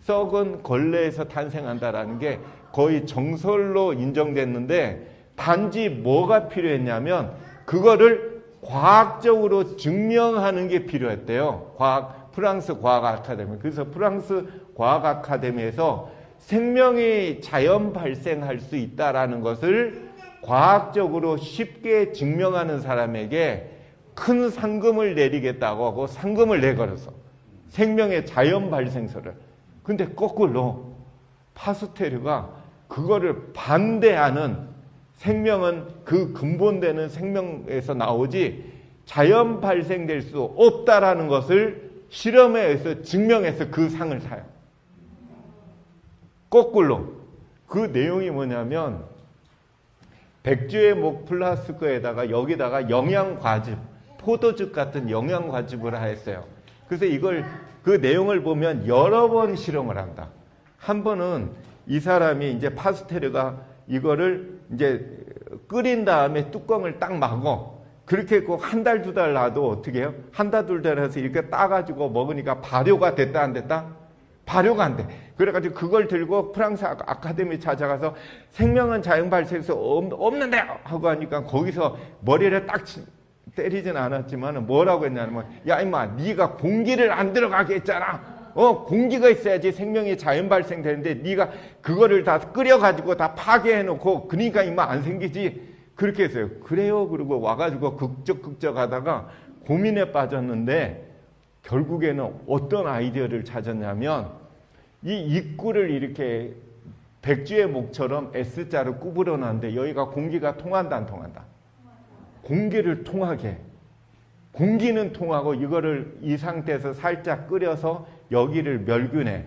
썩은 걸레에서 탄생한다라는 게 거의 정설로 인정됐는데, 단지 뭐가 필요했냐면 그거를 과학적으로 증명하는 게 필요했대요. 프랑스 과학 아카데미. 그래서 프랑스 과학 아카데미에서 생명이 자연 발생할 수 있다라는 것을 과학적으로 쉽게 증명하는 사람에게 큰 상금을 내리겠다고 하고 상금을 내걸어서 생명의 자연 발생설을. 근데 거꾸로 파스텔르가 그거를 반대하는, 생명은 그 근본되는 생명에서 나오지 자연 발생될 수 없다라는 것을 실험에 의해서 증명해서 그 상을 사요. 거꾸로. 그 내용이 뭐냐면 백주의 목 플라스크에다가 여기다가 영양과즙, 포도즙 같은 영양과즙을 했어요. 그래서 그 내용을 보면 여러 번 실험을 한다. 한 번은 이 사람이 이제 파스텔르가 이거를 이제 끓인 다음에 뚜껑을 딱 막어. 그렇게 한 달, 두 달 놔도 어떻게 해요? 한 달, 두 달 해서 이렇게 따가지고 먹으니까 발효가 됐다, 안 됐다? 발효가 안 돼. 그래가지고 그걸 들고 프랑스 아카데미 찾아가서 생명은 자연 발생해서 없는데! 하고 하니까 거기서 머리를 딱 때리진 않았지만 뭐라고 했냐면, 야, 임마, 네가 공기를 안 들어가게 했잖아. 공기가 있어야지 생명이 자연 발생되는데 네가 그거를 다 끓여가지고 다 파괴해놓고 그러니까 임마 안 생기지. 그렇게 했어요. 그래요. 그러고 와가지고 극적 하다가 고민에 빠졌는데 결국에는 어떤 아이디어를 찾았냐면 이 입구를 이렇게 백주의 목처럼 S자로 구부려 놨는데 여기가 공기가 통한다 안 통한다? 공기를 통하게. 공기는 통하고 이거를 이 상태에서 살짝 끓여서 여기를 멸균해.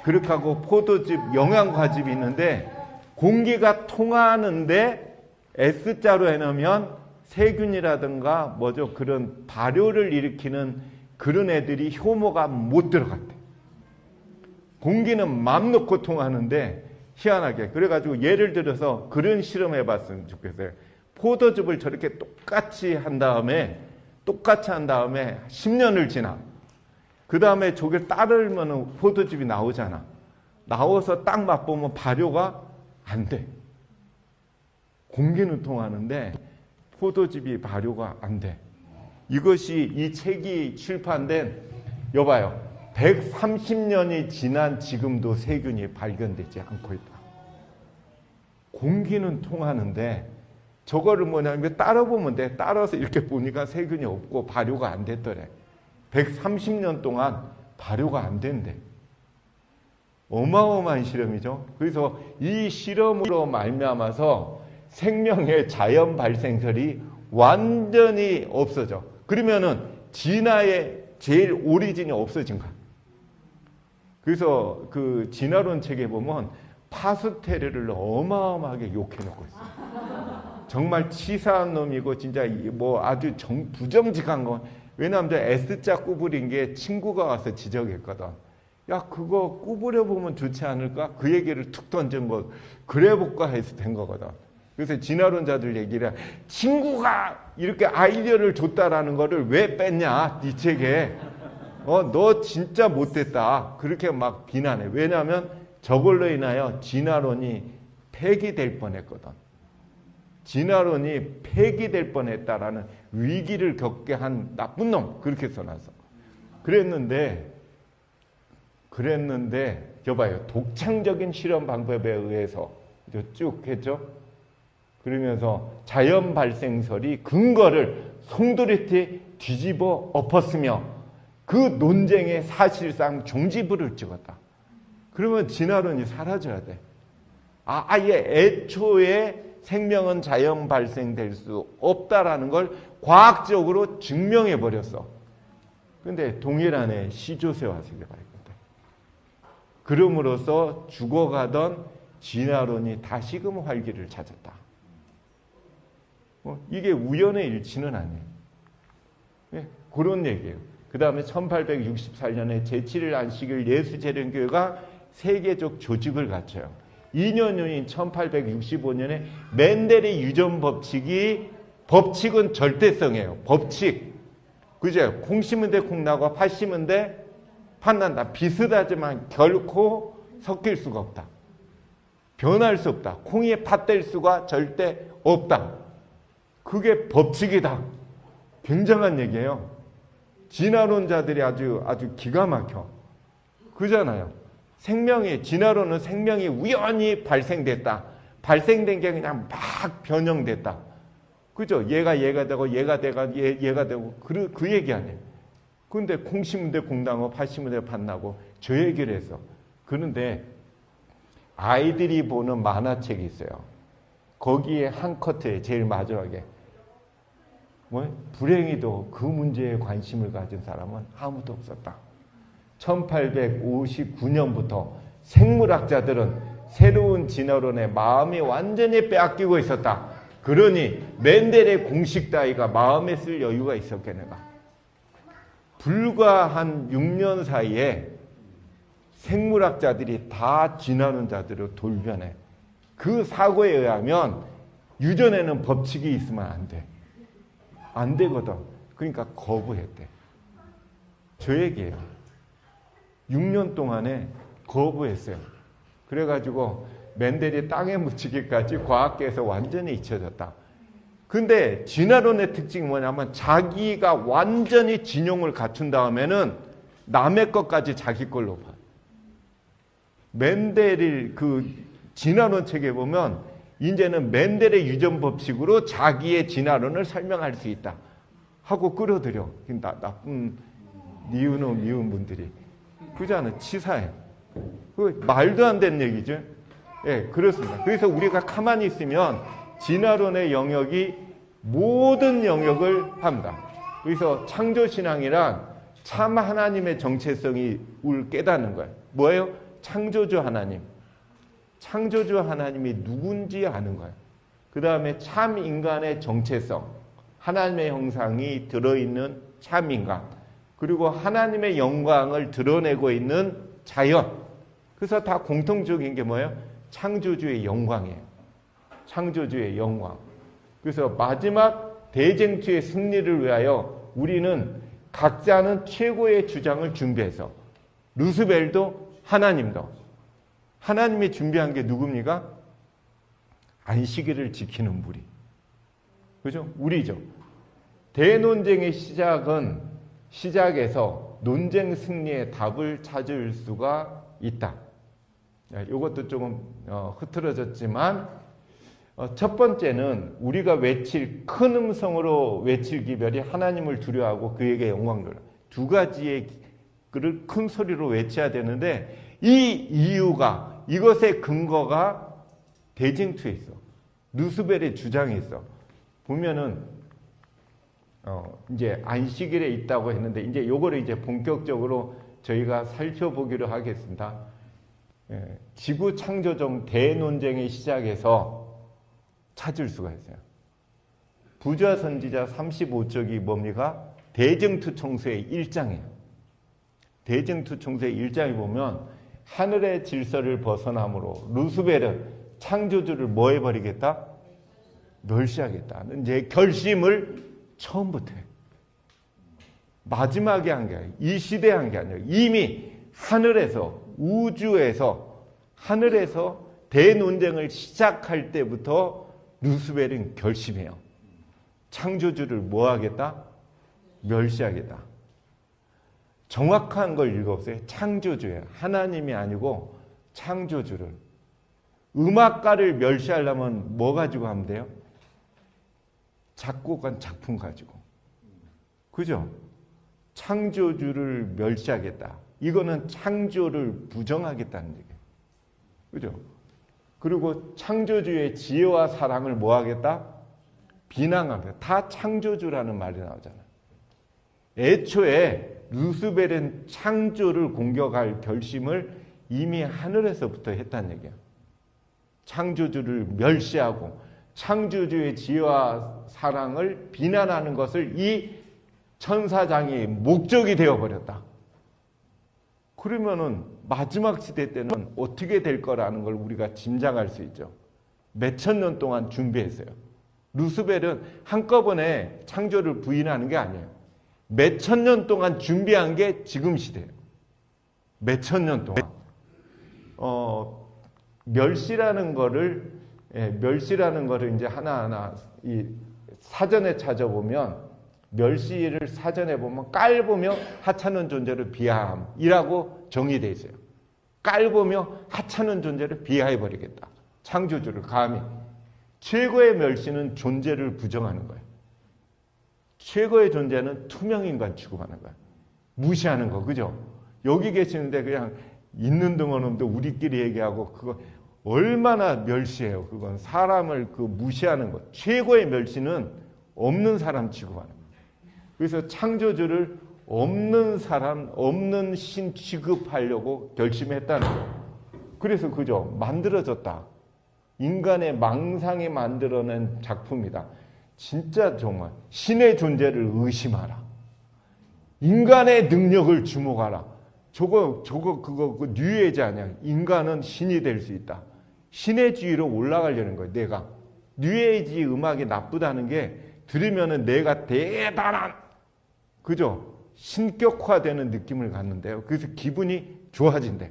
그렇게 하고 포도즙, 영양과즙이 있는데 공기가 통하는데 S자로 해놓으면 세균이라든가 그런 발효를 일으키는 그런 애들이 효모가 못 들어갔대. 공기는 맘 놓고 통하는데 희한하게. 그래가지고 예를 들어서 그런 실험 해봤으면 좋겠어요. 포도즙을 저렇게 똑같이 한 다음에 10년을 지나. 그 다음에 저게 따르면 포도즙이 나오잖아. 나와서 딱 맛보면 발효가 안 돼. 공기는 통하는데 포도즙이 발효가 안 돼. 이것이 이 책이 출판된, 여봐요. 130년이 지난 지금도 세균이 발견되지 않고 있다. 공기는 통하는데 저거를 뭐냐면 따라보면 돼. 따라서 이렇게 보니까 세균이 없고 발효가 안 됐더래. 130년 동안 발효가 안 된대. 어마어마한 실험이죠. 그래서 이 실험으로 말미암아서 생명의 자연 발생설이 완전히 없어져. 그러면은 진화의 제일 오리진이 없어진 거야. 그래서 그 진화론 책에 보면 파스텔르를 어마어마하게 욕해놓고 있어요. 정말 치사한 놈이고 진짜 아주 부정직한 건. 왜냐하면 S자 구부린 게 친구가 와서 지적했거든. 야, 그거 구부려보면 좋지 않을까? 그 얘기를 툭 던진 거, 그래볼까 해서 된 거거든. 그래서 진화론자들 얘기를, 친구가 이렇게 아이디어를 줬다라는 거를 왜 뺐냐, 네 책에. 너 진짜 못됐다. 그렇게 막 비난해. 왜냐하면 저걸로 인하여 진화론이 폐기될 뻔했거든. 진화론이 폐기될 뻔했다라는 위기를 겪게 한 나쁜 놈. 그렇게 써놨어. 그랬는데, 여봐요. 독창적인 실험 방법에 의해서 쭉 했죠. 그러면서 자연 발생설이 근거를 송두리째 뒤집어 엎었으며 그 논쟁에 사실상 종지부를 찍었다. 그러면 진화론이 사라져야 돼. 아예 애초에 생명은 자연 발생될 수 없다라는 걸 과학적으로 증명해 버렸어. 근데 동일한에 시조새와 세계가 있거든. 그럼으로써 죽어가던 진화론이 다시금 활기를 찾았다. 이게 우연의 일치는 아니에요. 네, 그런 얘기예요. 그 다음에 1864년에 제7일 안식일 예수재련교회가 세계적 조직을 갖춰요. 2년 후인 1865년에 맨델의 유전 법칙은 절대성이에요. 법칙. 그죠? 콩 심은 데 콩 나고 팥 심은 데 팥 난다. 비슷하지만 결코 섞일 수가 없다. 변할 수 없다. 콩이 팥 될 수가 절대 없다. 그게 법칙이다. 굉장한 얘기예요. 진화론자들이 아주 기가 막혀. 그잖아요. 진화론은 생명이 우연히 발생됐다. 발생된 게 그냥 막 변형됐다. 그죠? 얘가 되고, 얘가 되고, 그 얘기 아니에요. 그런데 콩 심은 데 콩 나고, 팥 심은 데 팥 나고, 저 얘기를 했어. 그런데 아이들이 보는 만화책이 있어요. 거기에 한 커트에 제일 마지막에 불행히도 그 문제에 관심을 가진 사람은 아무도 없었다. 1859년부터 생물학자들은 새로운 진화론에 마음이 완전히 빼앗기고 있었다. 그러니 맨델의 공식 따위가 마음에 쓸 여유가 있었겠는가. 불과 한 6년 사이에 생물학자들이 다 진화론자들을 돌변해. 그 사고에 의하면 유전에는 법칙이 있으면 안 돼. 안 되거든. 그러니까 거부했대. 저 얘기예요. 6년 동안에 거부했어요. 그래가지고 맨델이 땅에 묻히기까지 과학계에서 완전히 잊혀졌다. 근데 진화론의 특징이 뭐냐면 자기가 완전히 진용을 갖춘 다음에는 남의 것까지 자기 걸로 봐. 맨델이 그 진화론 책에 보면 이제는 맨델의 유전 법칙으로 자기의 진화론을 설명할 수 있다 하고 끌어들여. 나쁜 미운 분들이. 그잖아. 치사해. 그 말도 안 되는 얘기죠. 예, 그렇습니다. 그래서 우리가 가만히 있으면 진화론의 영역이 모든 영역을 합니다. 그래서 창조신앙이란 참 하나님의 정체성이 우리를 깨닫는 거예요. 뭐예요? 창조주 하나님. 창조주 하나님이 누군지 아는 거예요. 그 다음에 참 인간의 정체성. 하나님의 형상이 들어있는 참 인간. 그리고 하나님의 영광을 드러내고 있는 자연. 그래서 다 공통적인 게 뭐예요? 창조주의 영광이에요. 창조주의 영광. 그래서 마지막 대쟁투의 승리를 위하여 우리는 각자는 최고의 주장을 준비해서 루스벨도 하나님도 하나님이 준비한 게 누굽니까? 안식일을 지키는 무리. 그죠? 우리죠. 대논쟁의 시작에서 논쟁 승리의 답을 찾을 수가 있다. 이것도 조금 흐트러졌지만 첫 번째는 우리가 외칠 큰 음성으로 외칠 기별이 하나님을 두려워하고 그에게 영광을 두 가지의 글을 큰 소리로 외쳐야 되는데 이 이유가 이것의 근거가 대쟁투에 있어. 루스벨의 주장이 있어. 보면은 이제 안식일에 있다고 했는데 이제 요거를 이제 본격적으로 저희가 살펴보기로 하겠습니다. 지구 창조적 대논쟁의 시작에서 찾을 수가 있어요. 부좌 선지자 35쪽이 뭡니까? 대쟁투 청소의 1장이에요. 대쟁투 청소의 1장에 보면 하늘의 질서를 벗어남으로 루스벨은 창조주를 뭐 해버리겠다? 멸시하겠다는 이제 결심을 처음부터 해. 마지막에 한 게 아니라 이 시대에 한 게 아니라 이미 하늘에서 우주에서 하늘에서 대논쟁을 시작할 때부터 루스벨은 결심해요. 창조주를 뭐 하겠다? 멸시하겠다. 정확한 걸 읽어보세요. 창조주예요. 하나님이 아니고 창조주를. 음악가를 멸시하려면 뭐 가지고 하면 돼요? 작곡한 작품 가지고. 그죠? 창조주를 멸시하겠다. 이거는 창조를 부정하겠다는 얘기예요. 그죠? 그리고 창조주의 지혜와 사랑을 뭐 하겠다? 비난하겠다. 다 창조주라는 말이 나오잖아요. 애초에 루스벨은 창조를 공격할 결심을 이미 하늘에서부터 했다는 얘기예요. 창조주를 멸시하고 창조주의 지혜와 사랑을 비난하는 것을 이 천사장이 목적이 되어버렸다. 그러면은 마지막 시대 때는 어떻게 될 거라는 걸 우리가 짐작할 수 있죠. 몇천 년 동안 준비했어요. 루스벨은 한꺼번에 창조를 부인하는 게 아니에요. 몇천 년 동안 준비한 게 지금 시대예요. 몇천 년 동안. 멸시라는 거를 이제 하나하나 이 사전에 찾아보면 멸시를 사전에 보면 깔보며 하찮은 존재를 비하함이라고 정의되어 있어요. 깔보며 하찮은 존재를 비하해버리겠다. 창조주를 감히. 최고의 멸시는 존재를 부정하는 거예요. 최고의 존재는 투명인간 취급하는 거예요. 무시하는 거, 그죠? 여기 계시는데 그냥 있는 둥은 없는데 우리끼리 얘기하고 그거 얼마나 멸시해요. 그건 사람을 무시하는 것. 최고의 멸시는 없는 사람 취급하는 거예요. 그래서 창조주를 없는 사람, 없는 신 취급하려고 결심했다는 거예요. 그래서 그죠? 만들어졌다. 인간의 망상에 만들어낸 작품이다. 진짜 정말 신의 존재를 의심하라. 인간의 능력을 주목하라. 그거 뉴에이지 아니야. 인간은 신이 될 수 있다. 신의 지위로 올라가려는 거예요. 내가 뉴에이지 음악이 나쁘다는 게 들으면은 내가 대단한 그죠? 신격화되는 느낌을 갖는데요. 그래서 기분이 좋아진대.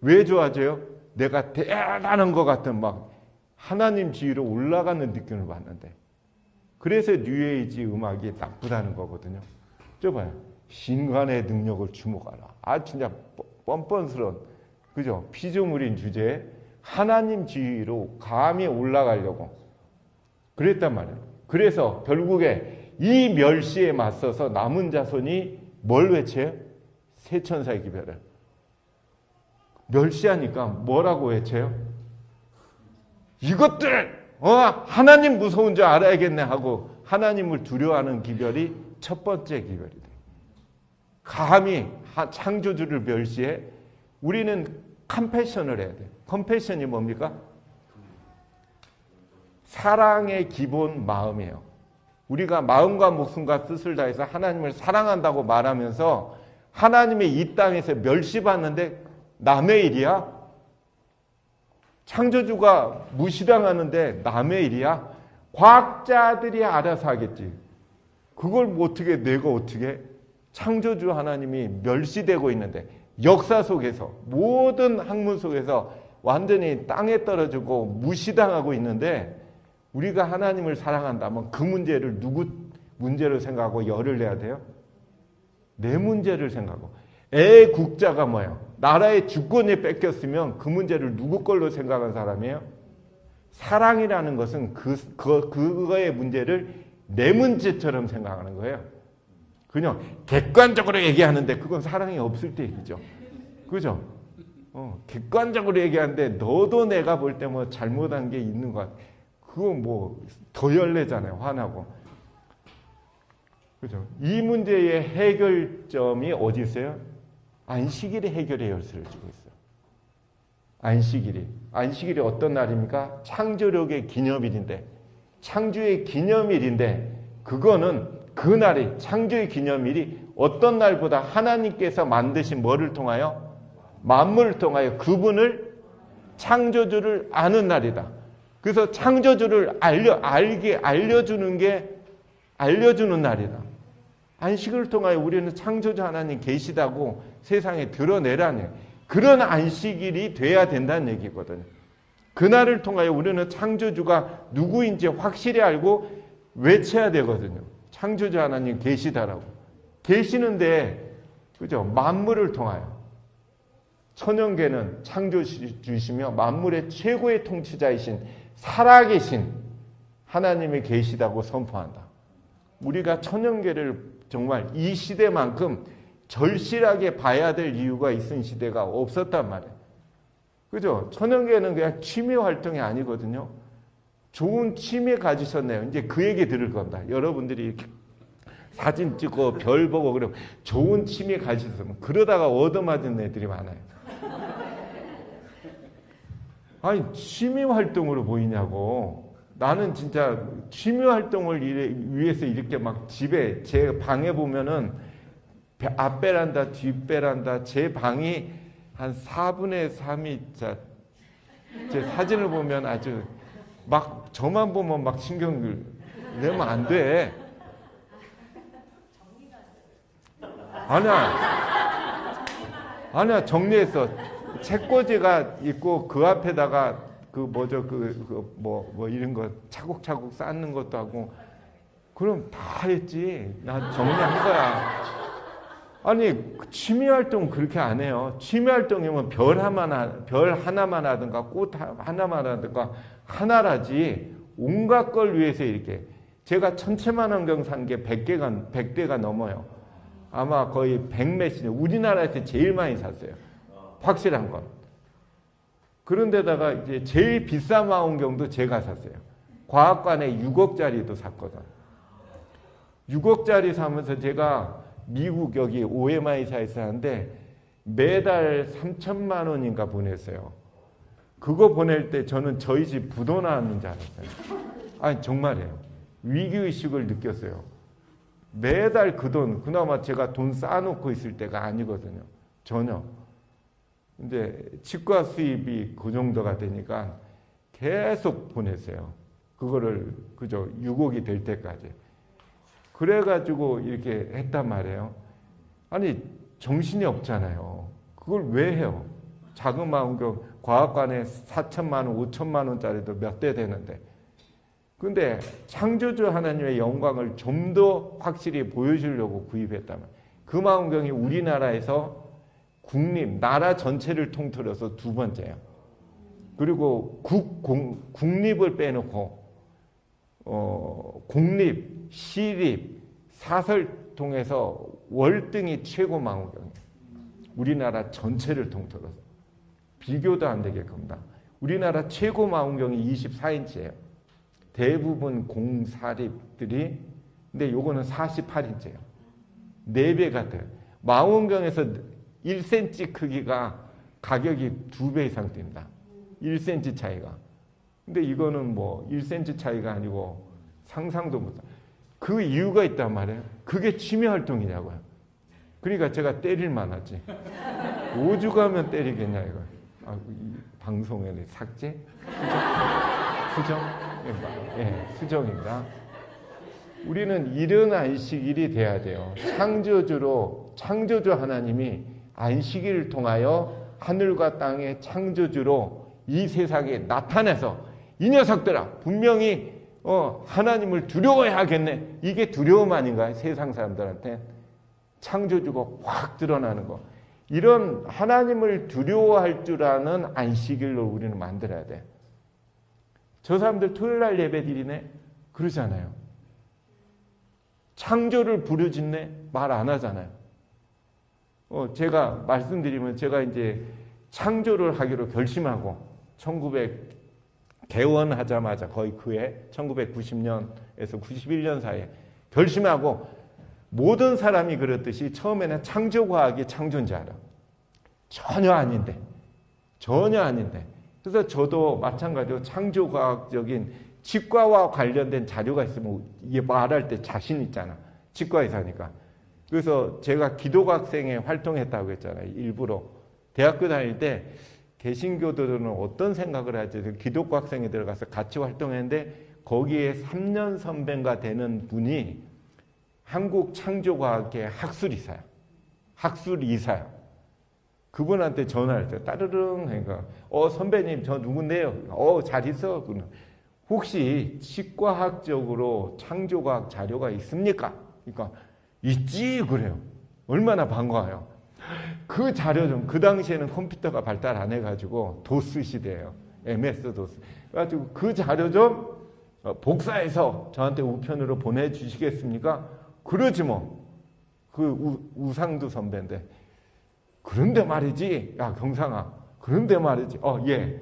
왜 좋아져요? 내가 대단한 것 같은 막 하나님 지위로 올라가는 느낌을 받는데. 그래서 뉴에이지 음악이 나쁘다는 거거든요. 저 봐요. 신간의 능력을 주목하라. 아 진짜 뻔뻔스러운 그죠? 피조물인 주제에 하나님 지위로 감히 올라가려고 그랬단 말이에요. 그래서 결국에 이 멸시에 맞서서 남은 자손이 뭘 외쳐요? 세천사의 기별을. 멸시하니까 뭐라고 외쳐요? 이것들 하나님 무서운 줄 알아야겠네 하고 하나님을 두려워하는 기별이 첫 번째 기별이 돼요. 감히 창조주를 멸시해. 우리는 컴패션을 해야 돼요. 컴패션이 뭡니까? 사랑의 기본 마음이에요. 우리가 마음과 목숨과 뜻을 다해서 하나님을 사랑한다고 말하면서 하나님의 이 땅에서 멸시받는데 남의 일이야? 창조주가 무시당하는데 남의 일이야? 과학자들이 알아서 하겠지. 그걸 어떻게 내가 어떻게 창조주 하나님이 멸시되고 있는데 역사 속에서 모든 학문 속에서 완전히 땅에 떨어지고 무시당하고 있는데 우리가 하나님을 사랑한다면 그 문제를 누구 문제로 생각하고 열을 내야 돼요? 내 문제를 생각하고. 애국자가 뭐예요? 나라의 주권이 뺏겼으면 그 문제를 누구 걸로 생각한 사람이에요? 사랑이라는 것은 그거의 문제를 내 문제처럼 생각하는 거예요. 그냥 객관적으로 얘기하는데 그건 사랑이 없을 때 얘기죠. 그죠? 객관적으로 얘기하는데 너도 내가 볼 때 뭐 잘못한 게 있는 것 같아. 그거 뭐 더 열내잖아요. 화나고. 그죠? 이 문제의 해결점이 어디 있어요? 안식일이 해결의 열쇠를 쥐고 있어요. 안식일이 어떤 날입니까? 창조력의 기념일인데, 창조의 기념일인데, 그거는 그날이 창조의 기념일이 어떤 날보다 하나님께서 만드신 뭐를 통하여? 만물을 통하여 그분을 창조주를 아는 날이다. 그래서 창조주를 알려주는 날이다. 안식을 통하여 우리는 창조주 하나님 계시다고 세상에 드러내라는 그런 안식일이 돼야 된다는 얘기거든요. 그날을 통하여 우리는 창조주가 누구인지 확실히 알고 외쳐야 되거든요. 창조주 하나님 계시다라고. 계시는데, 그죠? 만물을 통하여. 천연계는 창조주시며 만물의 최고의 통치자이신 살아계신 하나님이 계시다고 선포한다. 우리가 천연계를 정말 이 시대만큼 절실하게 봐야 될 이유가 있은 시대가 없었단 말이에요. 그죠? 천연계는 그냥 취미 활동이 아니거든요. 좋은 취미 가지셨네요. 이제 그 얘기 들을 겁니다. 여러분들이 이렇게 사진 찍고 별 보고 그러면 좋은 취미 가지셨으면 그러다가 얻어맞은 애들이 많아요. 아니 취미 활동으로 보이냐고. 나는 진짜 취미 활동을 위해서 이렇게 막 집에 제 방에 보면은 앞 베란다 뒷 베란다 제 방이 한 4분의 3이 제 사진을 보면 아주 막 저만 보면 막 신경을 내면 안 돼. 아니야 정리했어. 책꽂이가 있고 그 앞에다가 뭐 이런 거 차곡차곡 쌓는 것도 하고 그럼 다 했지. 나 정리한 거야. 아니 취미 활동 그렇게 안 해요. 취미 활동이면 별 하나만 하든가 꽃 하나만 하든가 하나라지 온갖 걸 위해서 이렇게 제가 천체만원경 산 게 100대가 넘어요. 아마 거의 100몇이네. 우리나라에서 제일 많이 샀어요. 확실한 건. 그런데다가 이제 제일 비싼 망원경도 제가 샀어요. 과학관에 6억짜리도 샀거든. 6억짜리 사면서 제가 미국 여기 OMI사에 사는데 매달 3천만 원인가 보냈어요. 그거 보낼 때 저는 저희 집 부도 나왔는 줄 알았어요. 아니 정말이에요. 위기의식을 느꼈어요. 매달 그 돈, 그나마 제가 돈 쌓아놓고 있을 때가 아니거든요. 전혀. 근데 치과 수입이 그 정도가 되니까 계속 보냈어요. 그거를 그저 6억이 될 때까지. 그래가지고 이렇게 했단 말이에요. 아니 정신이 없잖아요. 그걸 왜 해요? 작은 망원경 과학관에 4천만 원, 5천만 원짜리도 몇 대 되는데. 근데 창조주 하나님의 영광을 좀 더 확실히 보여주려고 구입했다면 그 망원경이 우리나라에서 나라 전체를 통틀어서 두 번째예요. 그리고 국립을 빼놓고 공립, 시립, 사설 통해서 월등히 최고 망원경이에요. 우리나라 전체를 통틀어서. 비교도 안 되게끔다. 우리나라 최고 망원경이 24인치예요. 대부분 공사립들이 근데 요거는 48인치예요. 4배 같아요. 망원경에서 1cm 크기가 가격이 2배 이상 뜁니다. 1cm 차이가. 근데 이거는 뭐 1cm 차이가 아니고 상상도 못한. 그 이유가 있단 말이에요. 그게 취미 활동이냐고요. 그러니까 제가 때릴 만하지. 오죽하면 때리겠냐 이거. 이 방송에 삭제? 수정? 예, 수정입니다. 우리는 이른 안식일이 돼야 돼요. 창조주 하나님이 안식일을 통하여 하늘과 땅의 창조주로 이 세상에 나타내서 이 녀석들아 분명히 하나님을 두려워해야겠네. 이게 두려움 아닌가요? 세상 사람들한테. 창조주가 확 드러나는 거. 이런 하나님을 두려워할 줄 아는 안식일로 우리는 만들어야 돼. 저 사람들 토요일날 예배 드리네? 그러잖아요. 창조를 부르짖네? 말 안 하잖아요. 제가 말씀드리면 제가 이제 창조를 하기로 결심하고 1900 개원하자마자 거의 그해 1990년에서 91년 사이에 결심하고 모든 사람이 그렇듯이 처음에는 창조과학이 창조인 줄 알아. 전혀 아닌데. 그래서 저도 마찬가지로 창조과학적인 치과와 관련된 자료가 있으면 이게 말할 때 자신 있잖아. 치과 의사니까. 그래서 제가 기독학생회 활동했다고 했잖아요. 일부러. 대학교 다닐 때 개신교도들은 어떤 생각을 하지? 기독학생회 들어가서 같이 활동했는데 거기에 3년 선배가 되는 분이 한국 창조과학회 학술이사야. 그분한테 전화를 했어요. 따르릉 하니까 선배님 저 누군데요? 잘 있어. 혹시 치과학적으로 창조과학 자료가 있습니까? 그러니까 있지 그래요. 얼마나 반가워요. 그 자료 좀 그 당시에는 컴퓨터가 발달 안 해가지고 도스 시대예요. MS 도스. 그래가지고 그 자료 좀 복사해서 저한테 우편으로 보내주시겠습니까? 그러지 뭐. 그 우상두 선배인데, 그런데 말이지, 야 경상아, 그런데 말이지, 예,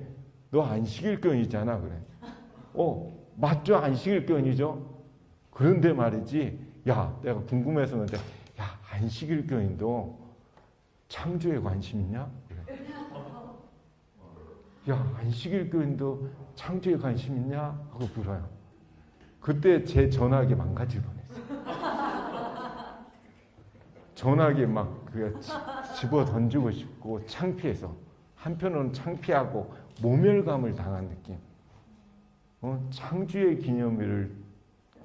너 안식일교인이잖아. 그래. 맞죠? 안식일교인이죠? 그런데 말이지, 야, 내가 궁금해서 그런데, 야, 안식일교인도 창조에 관심 있냐? 그래. 야, 안식일교인도 창조에 관심 있냐? 하고 물어요. 그때 제 전화기 망가질 뻔했어요. 전화기 막 집어 던지고 싶고 창피해서, 한편으로는 창피하고 모멸감을 당한 느낌. 창조의 기념일을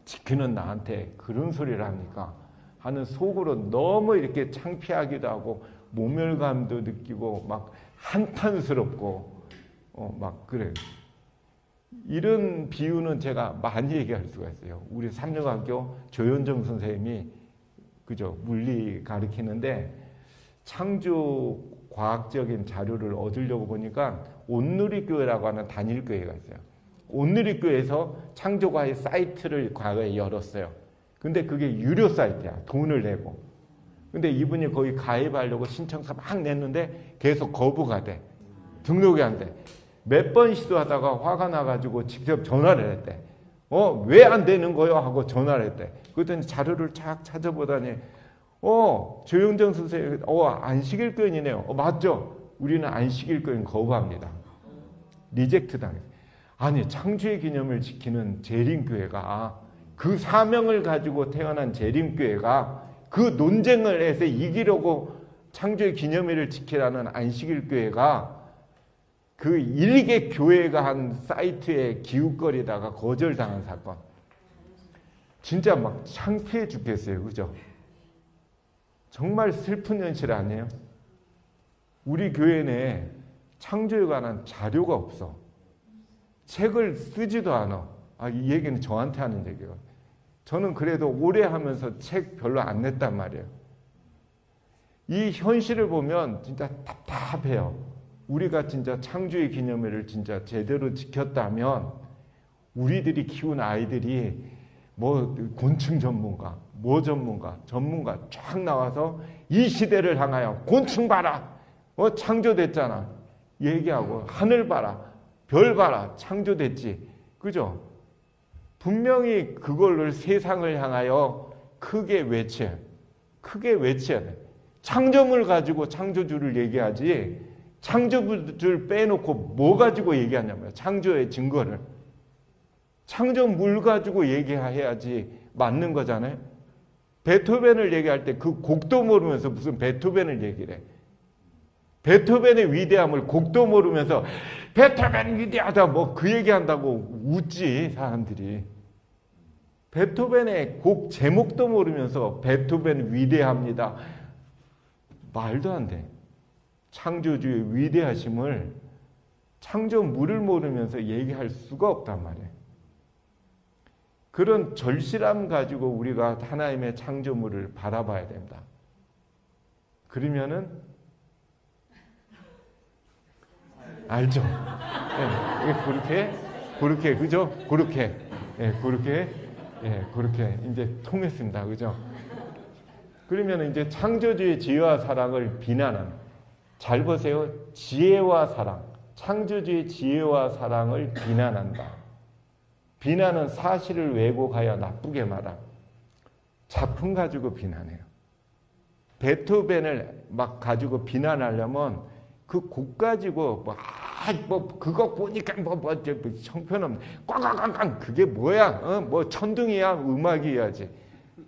지키는 나한테 그런 소리를 하니까 하는 속으로 너무 이렇게 창피하기도 하고 모멸감도 느끼고 막 한탄스럽고 막 그래요. 이런 비유는 제가 많이 얘기할 수가 있어요. 우리 삼령학교 조현정 선생님이 그죠, 물리 가르치는데 창조 과학적인 자료를 얻으려고 보니까 온누리교회라고 하는 단일교회가 있어요. 온누리교회에서 창조과의 사이트를 과거에 열었어요. 근데 그게 유료 사이트야. 돈을 내고. 근데 이분이 거기 가입하려고 신청서 막 냈는데 계속 거부가 돼. 등록이 안 돼. 몇 번 시도하다가 화가 나가지고 직접 전화를 했대. 왜 안 되는 거요? 하고 전화를 했대. 그랬더니 자료를 쫙 찾아보다니, 조영정 선생님, 안식일교인이네요. 맞죠? 우리는 안식일교인 거부합니다. 리젝트 당했어요. 아니, 창조의 기념을 지키는 재림교회가, 그 사명을 가지고 태어난 재림교회가 그 논쟁을 해서 이기려고 창조의 기념일을 지키라는 안식일교회가 그 일개 교회가 한 사이트에 기웃거리다가 거절당한 사건. 진짜 막 창피해 죽겠어요. 그죠? 정말 슬픈 현실 아니에요? 우리 교회 내에 창조에 관한 자료가 없어. 책을 쓰지도 않아. 이 얘기는 저한테 하는 얘기예요. 저는 그래도 오래 하면서 책 별로 안 냈단 말이에요. 이 현실을 보면 진짜 답답해요. 우리가 진짜 창조의 기념일을 진짜 제대로 지켰다면 우리들이 키운 아이들이 뭐 곤충 전문가, 뭐 전문가 쫙 나와서 이 시대를 향하여 곤충 봐라, 창조됐잖아 얘기하고, 하늘 봐라, 별 봐라, 창조됐지, 그죠? 분명히 그걸로 세상을 향하여 크게 외쳐야 돼. 창조물 가지고 창조주를 얘기하지, 창조주를 빼놓고 뭐 가지고 얘기하냐면 창조의 증거를, 창조물 가지고 얘기해야지 맞는 거잖아요. 베토벤을 얘기할 때 그 곡도 모르면서 무슨 베토벤을 얘기를 해. 베토벤의 위대함을 곡도 모르면서 베토벤 위대하다 뭐 그 얘기한다고 웃지 사람들이. 베토벤의 곡 제목도 모르면서 베토벤 위대합니다. 말도 안 돼. 창조주의 위대하심을 창조물을 모르면서 얘기할 수가 없단 말이에요. 그런 절실함 가지고 우리가 하나님의 창조물을 바라봐야 됩니다. 그러면은 알죠? 그렇게 그죠? 그렇게 이제 통했습니다. 그죠? 그러면 이제 창조주의 지혜와 사랑을 비난하는, 잘 보세요. 지혜와 사랑, 창조주의 지혜와 사랑을 비난한다. 비난은 사실을 왜곡하여 나쁘게 말함. 작품 가지고 비난해요. 베토벤을 막 가지고 비난하려면 그 곡 가지고 그거 보니까 형편없네. 꽝꽝꽝꽝 그게 뭐야? 뭐 천둥이야? 음악이야지.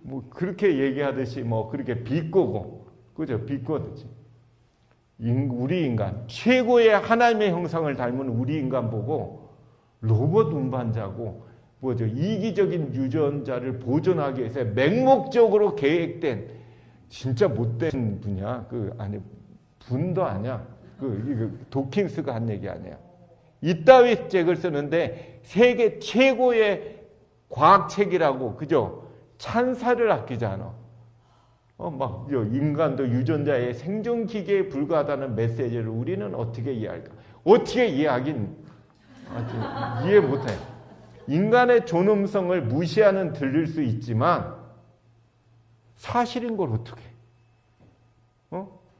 뭐 그렇게 얘기하듯이 뭐 그렇게 비꼬고, 그죠? 비꼬듯이. 우리 인간, 최고의 하나님의 형상을 닮은 우리 인간 보고 로봇 운반자고 뭐죠? 이기적인 유전자를 보존하기 위해서 맹목적으로 계획된 진짜 못된 분이야. 분도 아니야. 도킹스가 한 얘기 아니야. 이따위 책을 쓰는데 세계 최고의 과학책이라고, 그죠? 찬사를 아끼지 않아. 인간도 유전자의 생존 기계에 불과하다는 메시지를 우리는 어떻게 이해할까? 어떻게 이해하긴 이해 못해. 인간의 존엄성을 무시하는 들릴 수 있지만 사실인 걸 어떻게 해?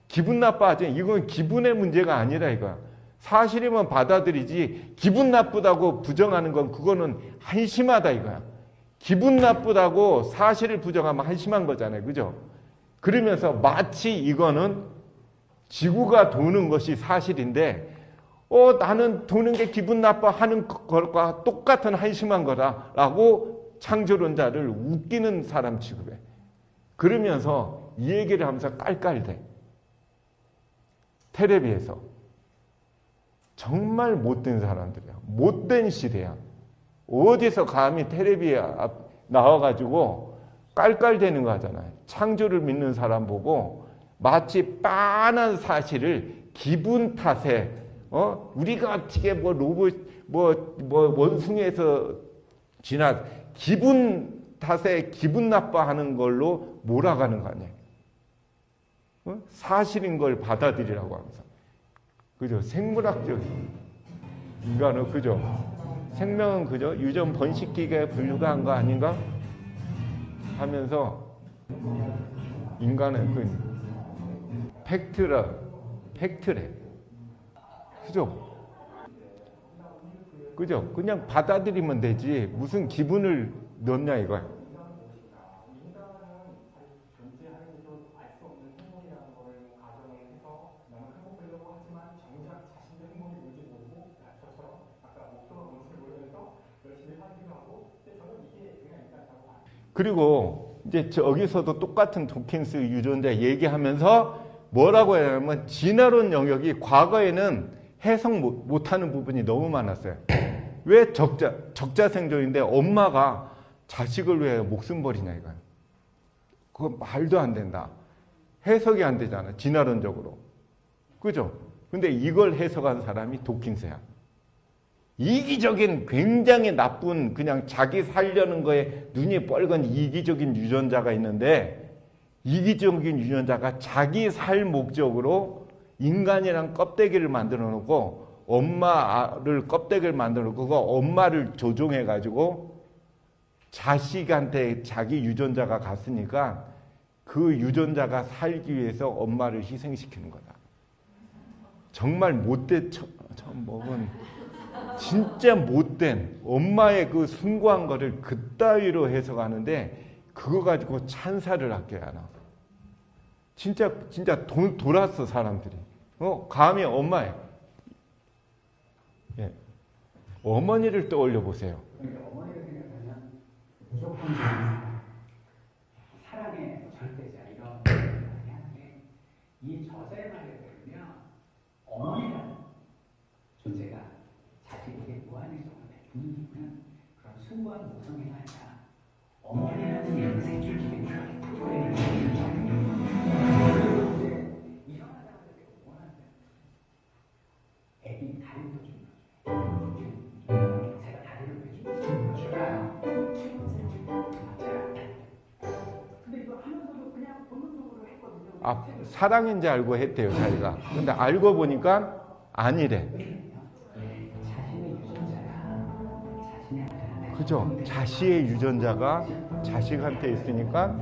기분 나빠하지. 이건 기분의 문제가 아니라 이거야. 사실이면 받아들이지. 기분 나쁘다고 부정하는 건 그거는 한심하다 이거야. 기분 나쁘다고 사실을 부정하면 한심한 거잖아요. 그죠? 그러면서 마치 이거는 지구가 도는 것이 사실인데 나는 도는 게 기분 나빠하는 것과 똑같은 한심한 거다라고 창조론자를 웃기는 사람 취급해. 그러면서 이 얘기를 하면서 깔깔대. 텔레비에서. 정말 못된 사람들이야. 못된 시대야. 어디서 감히 텔레비에 나와가지고 깔깔대는 거 하잖아요. 창조를 믿는 사람 보고 마치 빤한 사실을 기분 탓에 우리가 어떻게 뭐 로봇 뭐 원숭이에서 지나 기분 탓에 기분 나빠하는 걸로 몰아가는 거 아니에요. 사실인 걸 받아들이라고 하면서. 그죠? 생물학적 인간은 그죠? 생명은 그죠? 유전 번식기계에 불과한 거 아닌가? 하면서 인간은 팩트래. 그죠? 그죠? 그냥 받아들이면 되지. 무슨 기분을 넣냐 이거야. 그리고 이제 저기서도 똑같은 도킨스 유전자 얘기하면서 뭐라고 해야 하냐면 진화론 영역이 과거에는 해석 못하는 부분이 너무 많았어요. 왜 적자 생존인데 엄마가 자식을 위해 목숨 버리냐 이거야. 그건 말도 안 된다. 해석이 안 되잖아. 진화론적으로. 그죠? 근데 이걸 해석한 사람이 도킨스야. 이기적인 굉장히 나쁜 그냥 자기 살려는 거에 눈이 뻘건 이기적인 유전자가 있는데 이기적인 유전자가 자기 살 목적으로 인간이랑 껍데기를 만들어 놓고 엄마를 껍데기를 만들어 놓고 그 엄마를 조종해 가지고 자식한테 자기 유전자가 갔으니까 그 유전자가 살기 위해서 엄마를 희생시키는 거다. 정말 못된 처음 먹은 진짜 못된 엄마의 그 숭고한 거를 그따위로 해석하는데 그거 가지고 찬사를 할게 하나. 진짜 돌았어 사람들이. 감히 엄마의 어머니를 떠올려 보세요. 어머니를 생각하면 무조건 사랑의 절대자 이런 말이 하는데 이 저자의 말에 따르면 어머니라는 존재가 자식에게 무한의성을 베푸는 이유는 그런 숭고한 모성이 아니라 어머니라는 이런 생길 기회가 일어나자마자 내가 원하는 애기 다리도 좀 제가 다리를 왜 줄까요? 근데 이거 하면서도 그냥 본능적으로 했거든요. 사랑인지 알고 했대요 자기가. 근데 알고 보니까 아니래. 그죠? 자신의 유전자가 자식한테 있으니까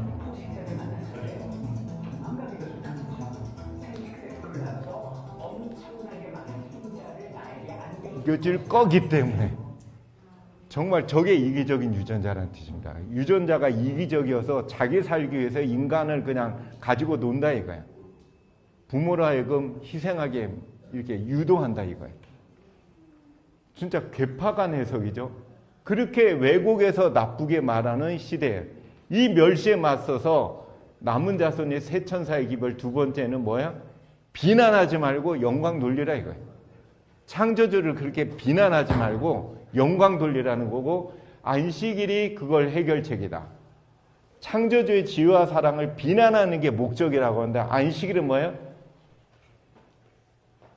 이겨질 거기 때문에 정말 저게 이기적인 유전자라는 뜻입니다. 유전자가 이기적이어서 자기 살기 위해서 인간을 그냥 가지고 논다 이거야. 부모로 하여금 희생하게 이렇게 유도한다 이거야. 진짜 괴팍한 해석이죠. 그렇게 왜곡해서 나쁘게 말하는 시대에 이 멸시에 맞서서 남은 자손의 새 천사의 기별 두 번째는 뭐야? 비난하지 말고 영광 돌리라 이거예요. 창조주를 그렇게 비난하지 말고 영광 돌리라는 거고 안식일이 그걸 해결책이다. 창조주의 지혜와 사랑을 비난하는 게 목적이라고 하는데 안식일은 뭐예요?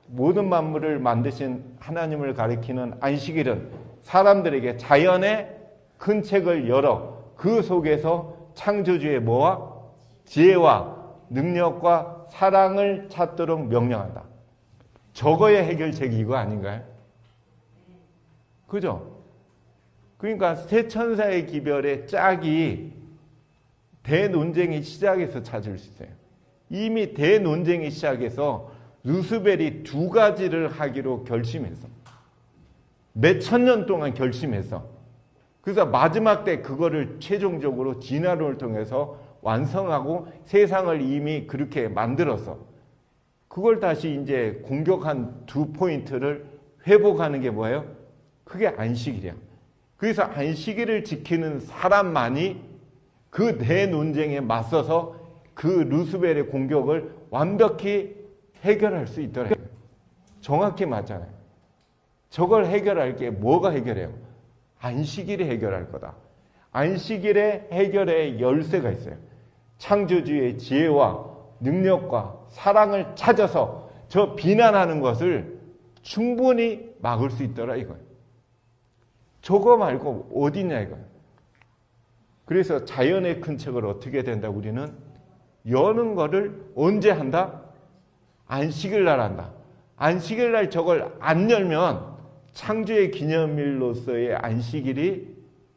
모든 만물을 만드신 하나님을 가리키는 안식일은 사람들에게 자연의 큰 책을 열어 그 속에서 창조주의 뭐와? 지혜와 능력과 사랑을 찾도록 명령한다. 저거의 해결책이 이거 아닌가요? 그죠? 그러니까 새 천사의 기별의 짝이 대논쟁의 시작에서 찾을 수 있어요. 이미 대논쟁이 시작해서 루스벨이 두 가지를 하기로 결심했어. 몇 천 년 동안 결심했어. 그래서 마지막 때 그거를 최종적으로 진화론을 통해서 완성하고 세상을 이미 그렇게 만들었어. 그걸 다시 이제 공격한 두 포인트를 회복하는 게 뭐예요? 그게 안식일이야. 그래서 안식일을 지키는 사람만이 그 대논쟁에 맞서서 그 루스벨의 공격을 완벽히 해결할 수 있더라. 정확히 맞잖아요. 저걸 해결할 게 뭐가 해결해요? 안식일이 해결할 거다. 안식일의 해결의 열쇠가 있어요. 창조주의 지혜와 능력과 사랑을 찾아서 저 비난하는 것을 충분히 막을 수 있더라 이거예요. 저거 말고 어디냐 이거예요. 그래서 자연의 큰 책을 어떻게 된다? 우리는 여는 거를 언제 한다? 안식일 날 한다. 안식일 날 저걸 안 열면 창조의 기념일로서의 안식일이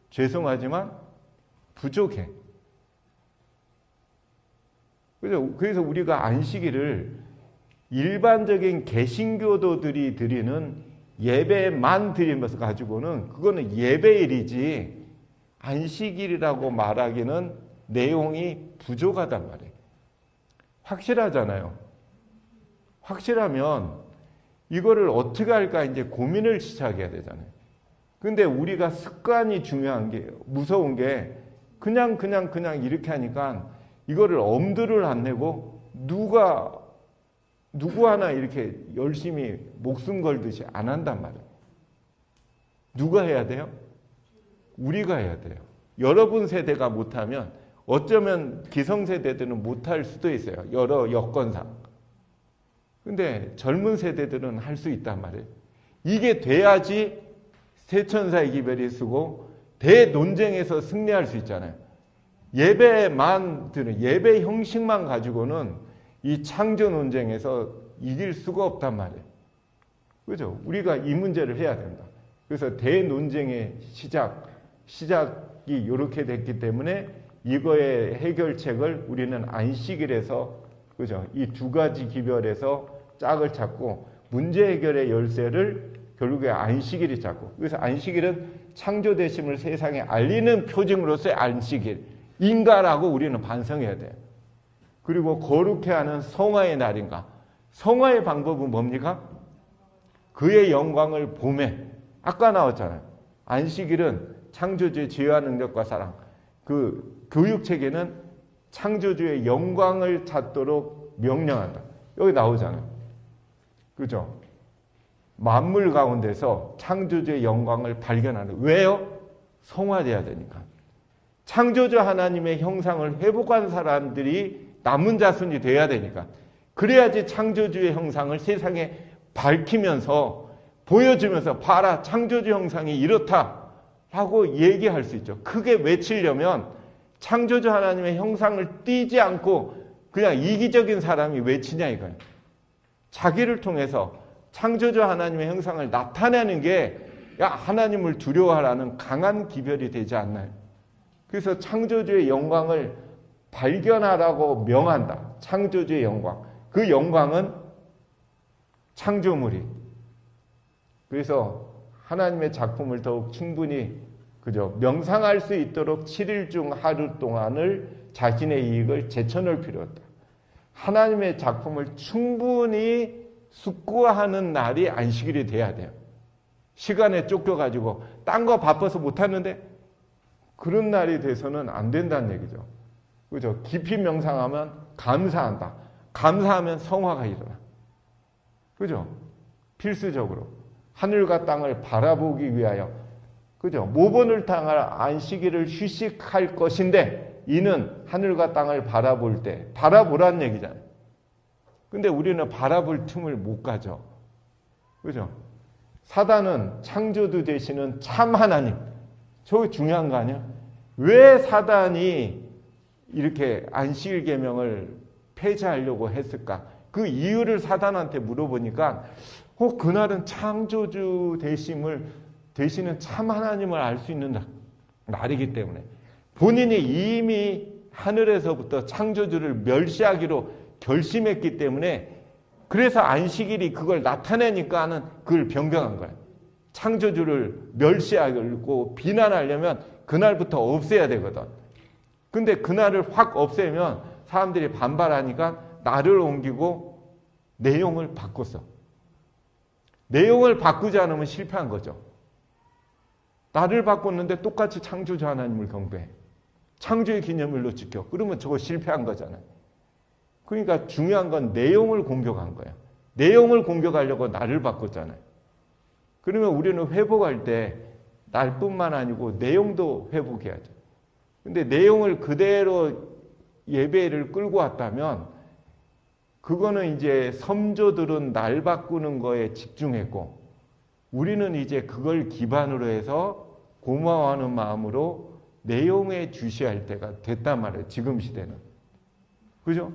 죄송하지만 부족해. 그래서 우리가 안식일을 일반적인 개신교도들이 드리는 예배만 드리면서 가지고는 그거는 예배일이지 안식일이라고 말하기는 내용이 부족하단 말이에요. 확실하잖아요. 확실하면 이거를 어떻게 할까 이제 고민을 시작해야 되잖아요. 근데 우리가 습관이 중요한 게 무서운 게 그냥 이렇게 하니까 이거를 엄두를 안 내고 누구 하나 이렇게 열심히 목숨 걸듯이 안 한단 말이에요. 누가 해야 돼요? 우리가 해야 돼요. 여러분 세대가 못하면 어쩌면 기성세대들은 못할 수도 있어요. 여러 여건상. 근데 젊은 세대들은 할 수 있단 말이에요. 이게 돼야지 세천사의 기별이 쓰고 대논쟁에서 승리할 수 있잖아요. 예배만 드는 예배 형식만 가지고는 이 창조 논쟁에서 이길 수가 없단 말이에요. 그죠? 우리가 이 문제를 해야 된다. 그래서 대논쟁의 시작이 이렇게 됐기 때문에 이거의 해결책을 우리는 안식일에서 그죠? 이 두 가지 기별에서 짝을 찾고 문제 해결의 열쇠를 결국에 안식일이 찾고 그래서 안식일은 창조되심을 세상에 알리는 표징으로서의 안식일인가라고 우리는 반성해야 돼요. 그리고 거룩해 하는 성화의 날인가? 성화의 방법은 뭡니까? 그의 영광을 보매. 아까 나왔잖아요. 안식일은 창조주의 지혜와 능력과 사랑. 그 교육체계는 창조주의 영광을 찾도록 명령한다. 여기 나오잖아요. 그죠? 만물 가운데서 창조주의 영광을 발견하는. 왜요? 성화돼야 되니까. 창조주 하나님의 형상을 회복한 사람들이 남은 자손이 돼야 되니까. 그래야지 창조주의 형상을 세상에 밝히면서 보여주면서 봐라 창조주 형상이 이렇다 라고 얘기할 수 있죠. 크게 외치려면 창조주 하나님의 형상을 띄지 않고 그냥 이기적인 사람이 외치냐 이거예요. 자기를 통해서 창조주 하나님의 형상을 나타내는 게 야 하나님을 두려워하라는 강한 기별이 되지 않나요? 그래서 창조주의 영광을 발견하라고 명한다. 창조주의 영광. 그 영광은 창조물이. 그래서 하나님의 작품을 더욱 충분히 그죠? 명상할 수 있도록 7일 중 하루 동안을 자신의 이익을 제쳐놓을 필요가 있다. 하나님의 작품을 충분히 숙고하는 날이 안식일이 돼야 돼요. 시간에 쫓겨가지고 딴 거 바빠서 못하는데 그런 날이 돼서는 안 된다는 얘기죠. 그죠? 깊이 명상하면 감사한다. 감사하면 성화가 일어나. 그죠? 필수적으로. 하늘과 땅을 바라보기 위하여. 그죠? 모본을 당할 안식일을 휴식할 것인데 이는 하늘과 땅을 바라볼 때 바라보라는 얘기잖아요. 근데 우리는 바라볼 틈을 못 가져. 그죠? 사단은 창조주 되시는 참 하나님. 저게 중요한 거 아니야? 왜 사단이 이렇게 안식일 계명을 폐지하려고 했을까? 그 이유를 사단한테 물어보니까 그날은 창조주 되시는 참 하나님을 알 수 있는 날이기 때문에 본인이 이미 하늘에서부터 창조주를 멸시하기로 결심했기 때문에 그래서 안식일이 그걸 나타내니까는 그걸 변경한 거예요. 창조주를 멸시하고 비난하려면 그날부터 없애야 되거든. 근데 그날을 확 없애면 사람들이 반발하니까 날을 옮기고 내용을 바꿨어. 내용을 바꾸지 않으면 실패한 거죠. 날을 바꿨는데 똑같이 창조주 하나님을 경배해. 창조의 기념일로 지켜. 그러면 저거 실패한 거잖아요. 그러니까 중요한 건 내용을 공격한 거예요. 내용을 공격하려고 날을 바꿨잖아요. 그러면 우리는 회복할 때 날뿐만 아니고 내용도 회복해야죠. 근데 내용을 그대로 예배를 끌고 왔다면 그거는 이제 섬조들은 날 바꾸는 거에 집중했고 우리는 이제 그걸 기반으로 해서 고마워하는 마음으로 내용에 주시할 때가 됐단 말이에요. 지금 시대는. 그죠?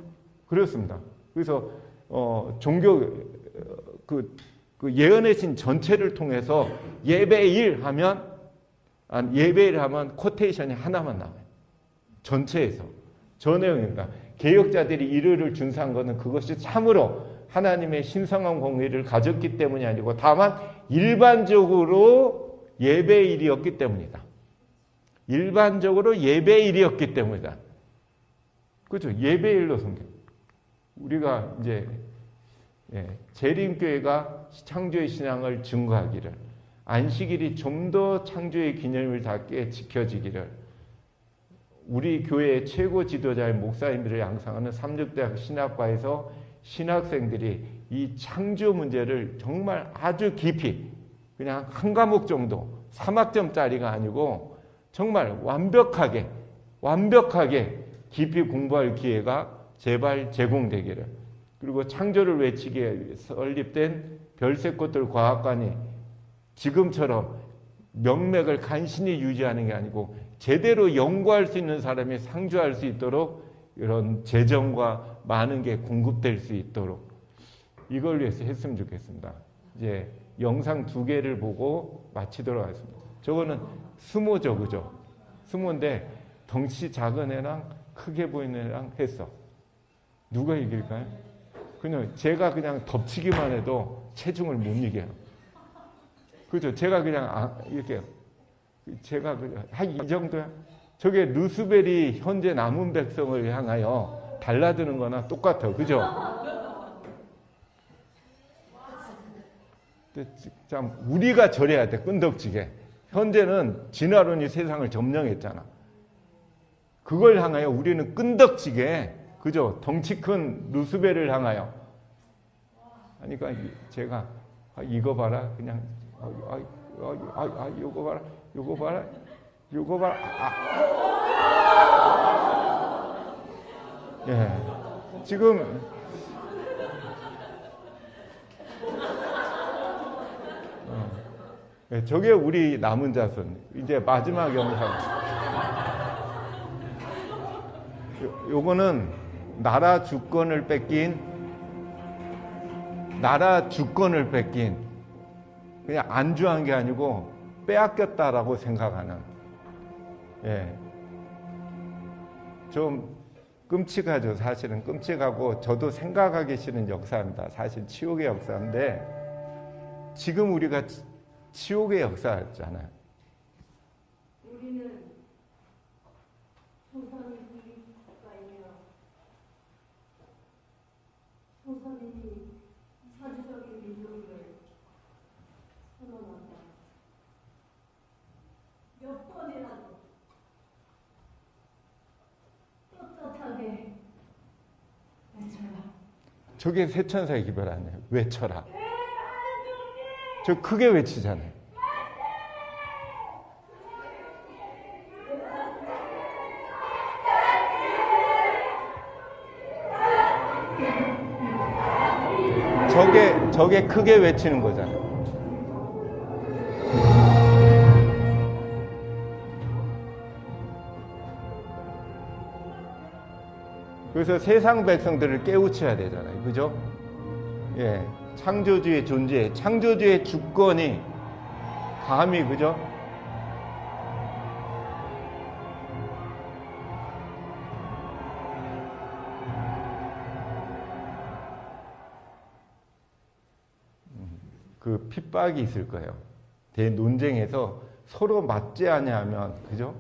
그렇습니다. 그래서 종교 그 예언의 신 전체를 통해서 예배일 하면 코테이션이 하나만 나와요. 전체에서. 저 내용입니다. 개혁자들이 일요일을 준수한 것은 그것이 참으로 하나님의 신성한 공의를 가졌기 때문이 아니고 다만 일반적으로 예배일이었기 때문이다. 일반적으로 예배일이었기 때문이다. 그렇죠? 예배일로 섬겨. 우리가 이제 재림교회가 창조의 신앙을 증거하기를 안식일이 좀 더 창조의 기념일 답게 지켜지기를 우리 교회의 최고 지도자의 목사님들을 양성하는 삼육대학 신학과에서 신학생들이 이 창조 문제를 정말 아주 깊이 그냥 한 과목 정도 3학점짜리가 아니고 정말 완벽하게 깊이 공부할 기회가 제발 제공되기를 그리고 창조를 외치기 위해 설립된 별세꽃들 과학관이 지금처럼 명맥을 간신히 유지하는 게 아니고 제대로 연구할 수 있는 사람이 상주할 수 있도록 이런 재정과 많은 게 공급될 수 있도록 이걸 위해서 했으면 좋겠습니다. 이제 영상 2개를 보고 마치도록 하겠습니다. 저거는 스모죠, 그죠? 스모인데 덩치 작은 애랑 크게 보이는 애랑 했어. 누가 이길까요? 그냥 제가 그냥 덮치기만 해도 체중을 못 이겨요. 그죠? 제가 그냥 이렇게 제가 한 이 정도야. 저게 루스벨이 현재 남은 백성을 향하여 달라드는 거나 똑같아요. 그죠? 참 우리가 저래야 돼. 끈덕지게. 현재는 진화론이 세상을 점령했잖아. 그걸 향하여 우리는 끈덕지게 그죠? 덩치 큰 루스벨을 향하여. 그러니까 제가 이거 봐라. 그냥 요거 봐라. 요거 봐라. 요거 봐라. 예. 지금 예, 저게 우리 남은 자손. 이제 마지막 영상. 요거는 나라 주권을 뺏긴 그냥 안주한 게 아니고 빼앗겼다라고 생각하는 예. 좀 끔찍하죠. 사실은 끔찍하고 저도 생각하기 싫은 역사입니다. 사실 치욕의 역사인데 지금 우리가 치욕의 역사였잖아요. 우리는 조선의 국가이며 조선인이 사주적인 민족을 선언한다. 몇 번이라도 떳떳하게 외쳐라. 저게 세천사의 기별 아니에요. 외쳐라. 저 크게 외치잖아요. 저게 크게 외치는 거잖아요. 그래서 세상 백성들을 깨우쳐야 되잖아요. 그죠? 예. 창조주의 존재, 창조주의 주권이 감히, 그죠? 그 핍박이 있을 거예요. 대논쟁에서 서로 맞지 아니하면, 그죠?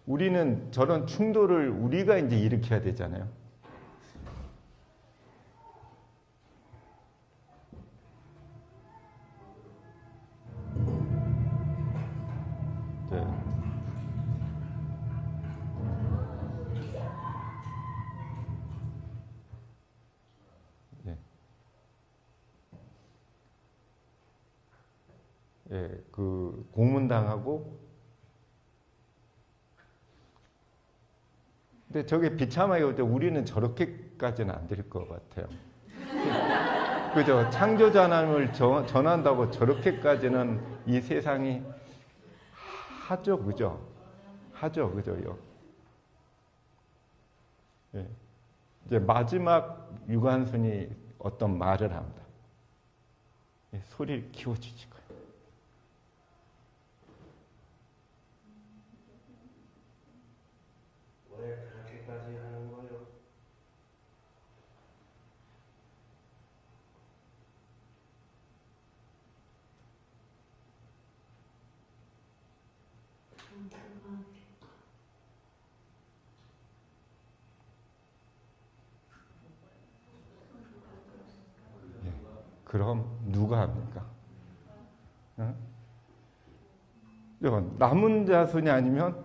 우리는 저런 충돌을 우리가 이제 일으켜야 되잖아요. 네. 네. 예, 그 고문당하고, 근데 저게 비참하게 볼 때 우리는 저렇게까지는 안 될 것 같아요. 그죠? 창조자 하나님을 전한다고 저렇게까지는 이 세상이 하죠, 그죠? 하죠, 그죠? 예. 이제 마지막 유관순이 어떤 말을 합니다. 예, 소리를 키워주지 거예요. 왜 그렇게까지 하는 거요? 예. 그럼 누가 합니까? 응? 남은 자손이 아니면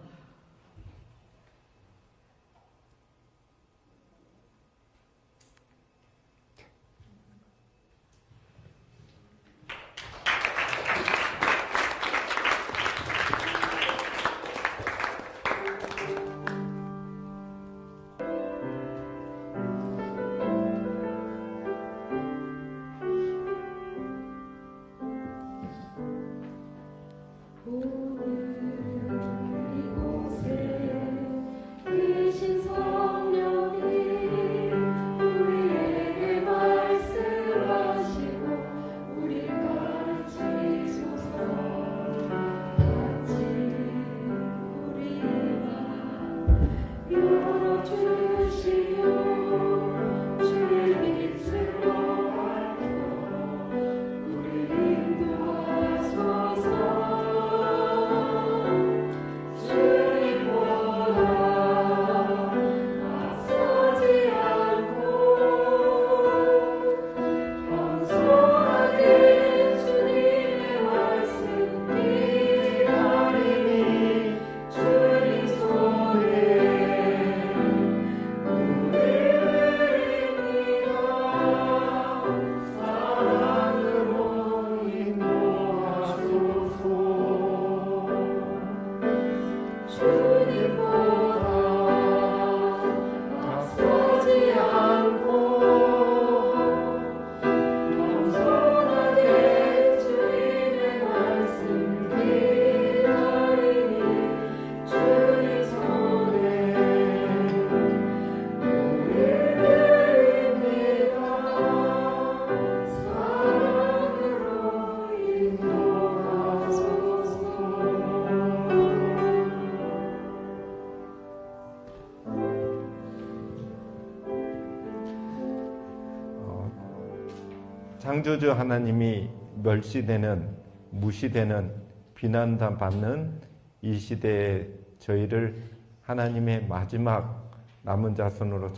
창조주 하나님이 멸시되는, 무시되는, 비난받는 이 시대에 저희를 하나님의 마지막 남은 자손으로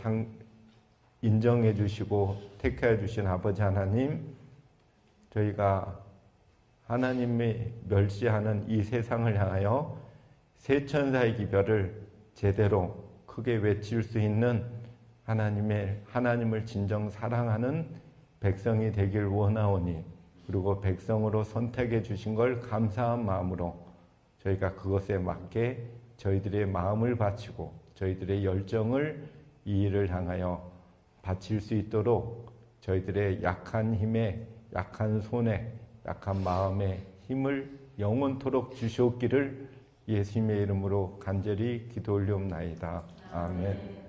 인정해 주시고 택하여 주신 아버지 하나님, 저희가 하나님의 멸시하는 이 세상을 향하여 세천사의 기별을 제대로 크게 외칠 수 있는 하나님을 진정 사랑하는 백성이 되길 원하오니, 그리고 백성으로 선택해 주신 걸 감사한 마음으로 저희가 그것에 맞게 저희들의 마음을 바치고 저희들의 열정을 이 일을 향하여 바칠 수 있도록 저희들의 약한 힘에, 약한 손에, 약한 마음에 힘을 영원토록 주시옵기를 예수님의 이름으로 간절히 기도 올리옵나이다. 아멘.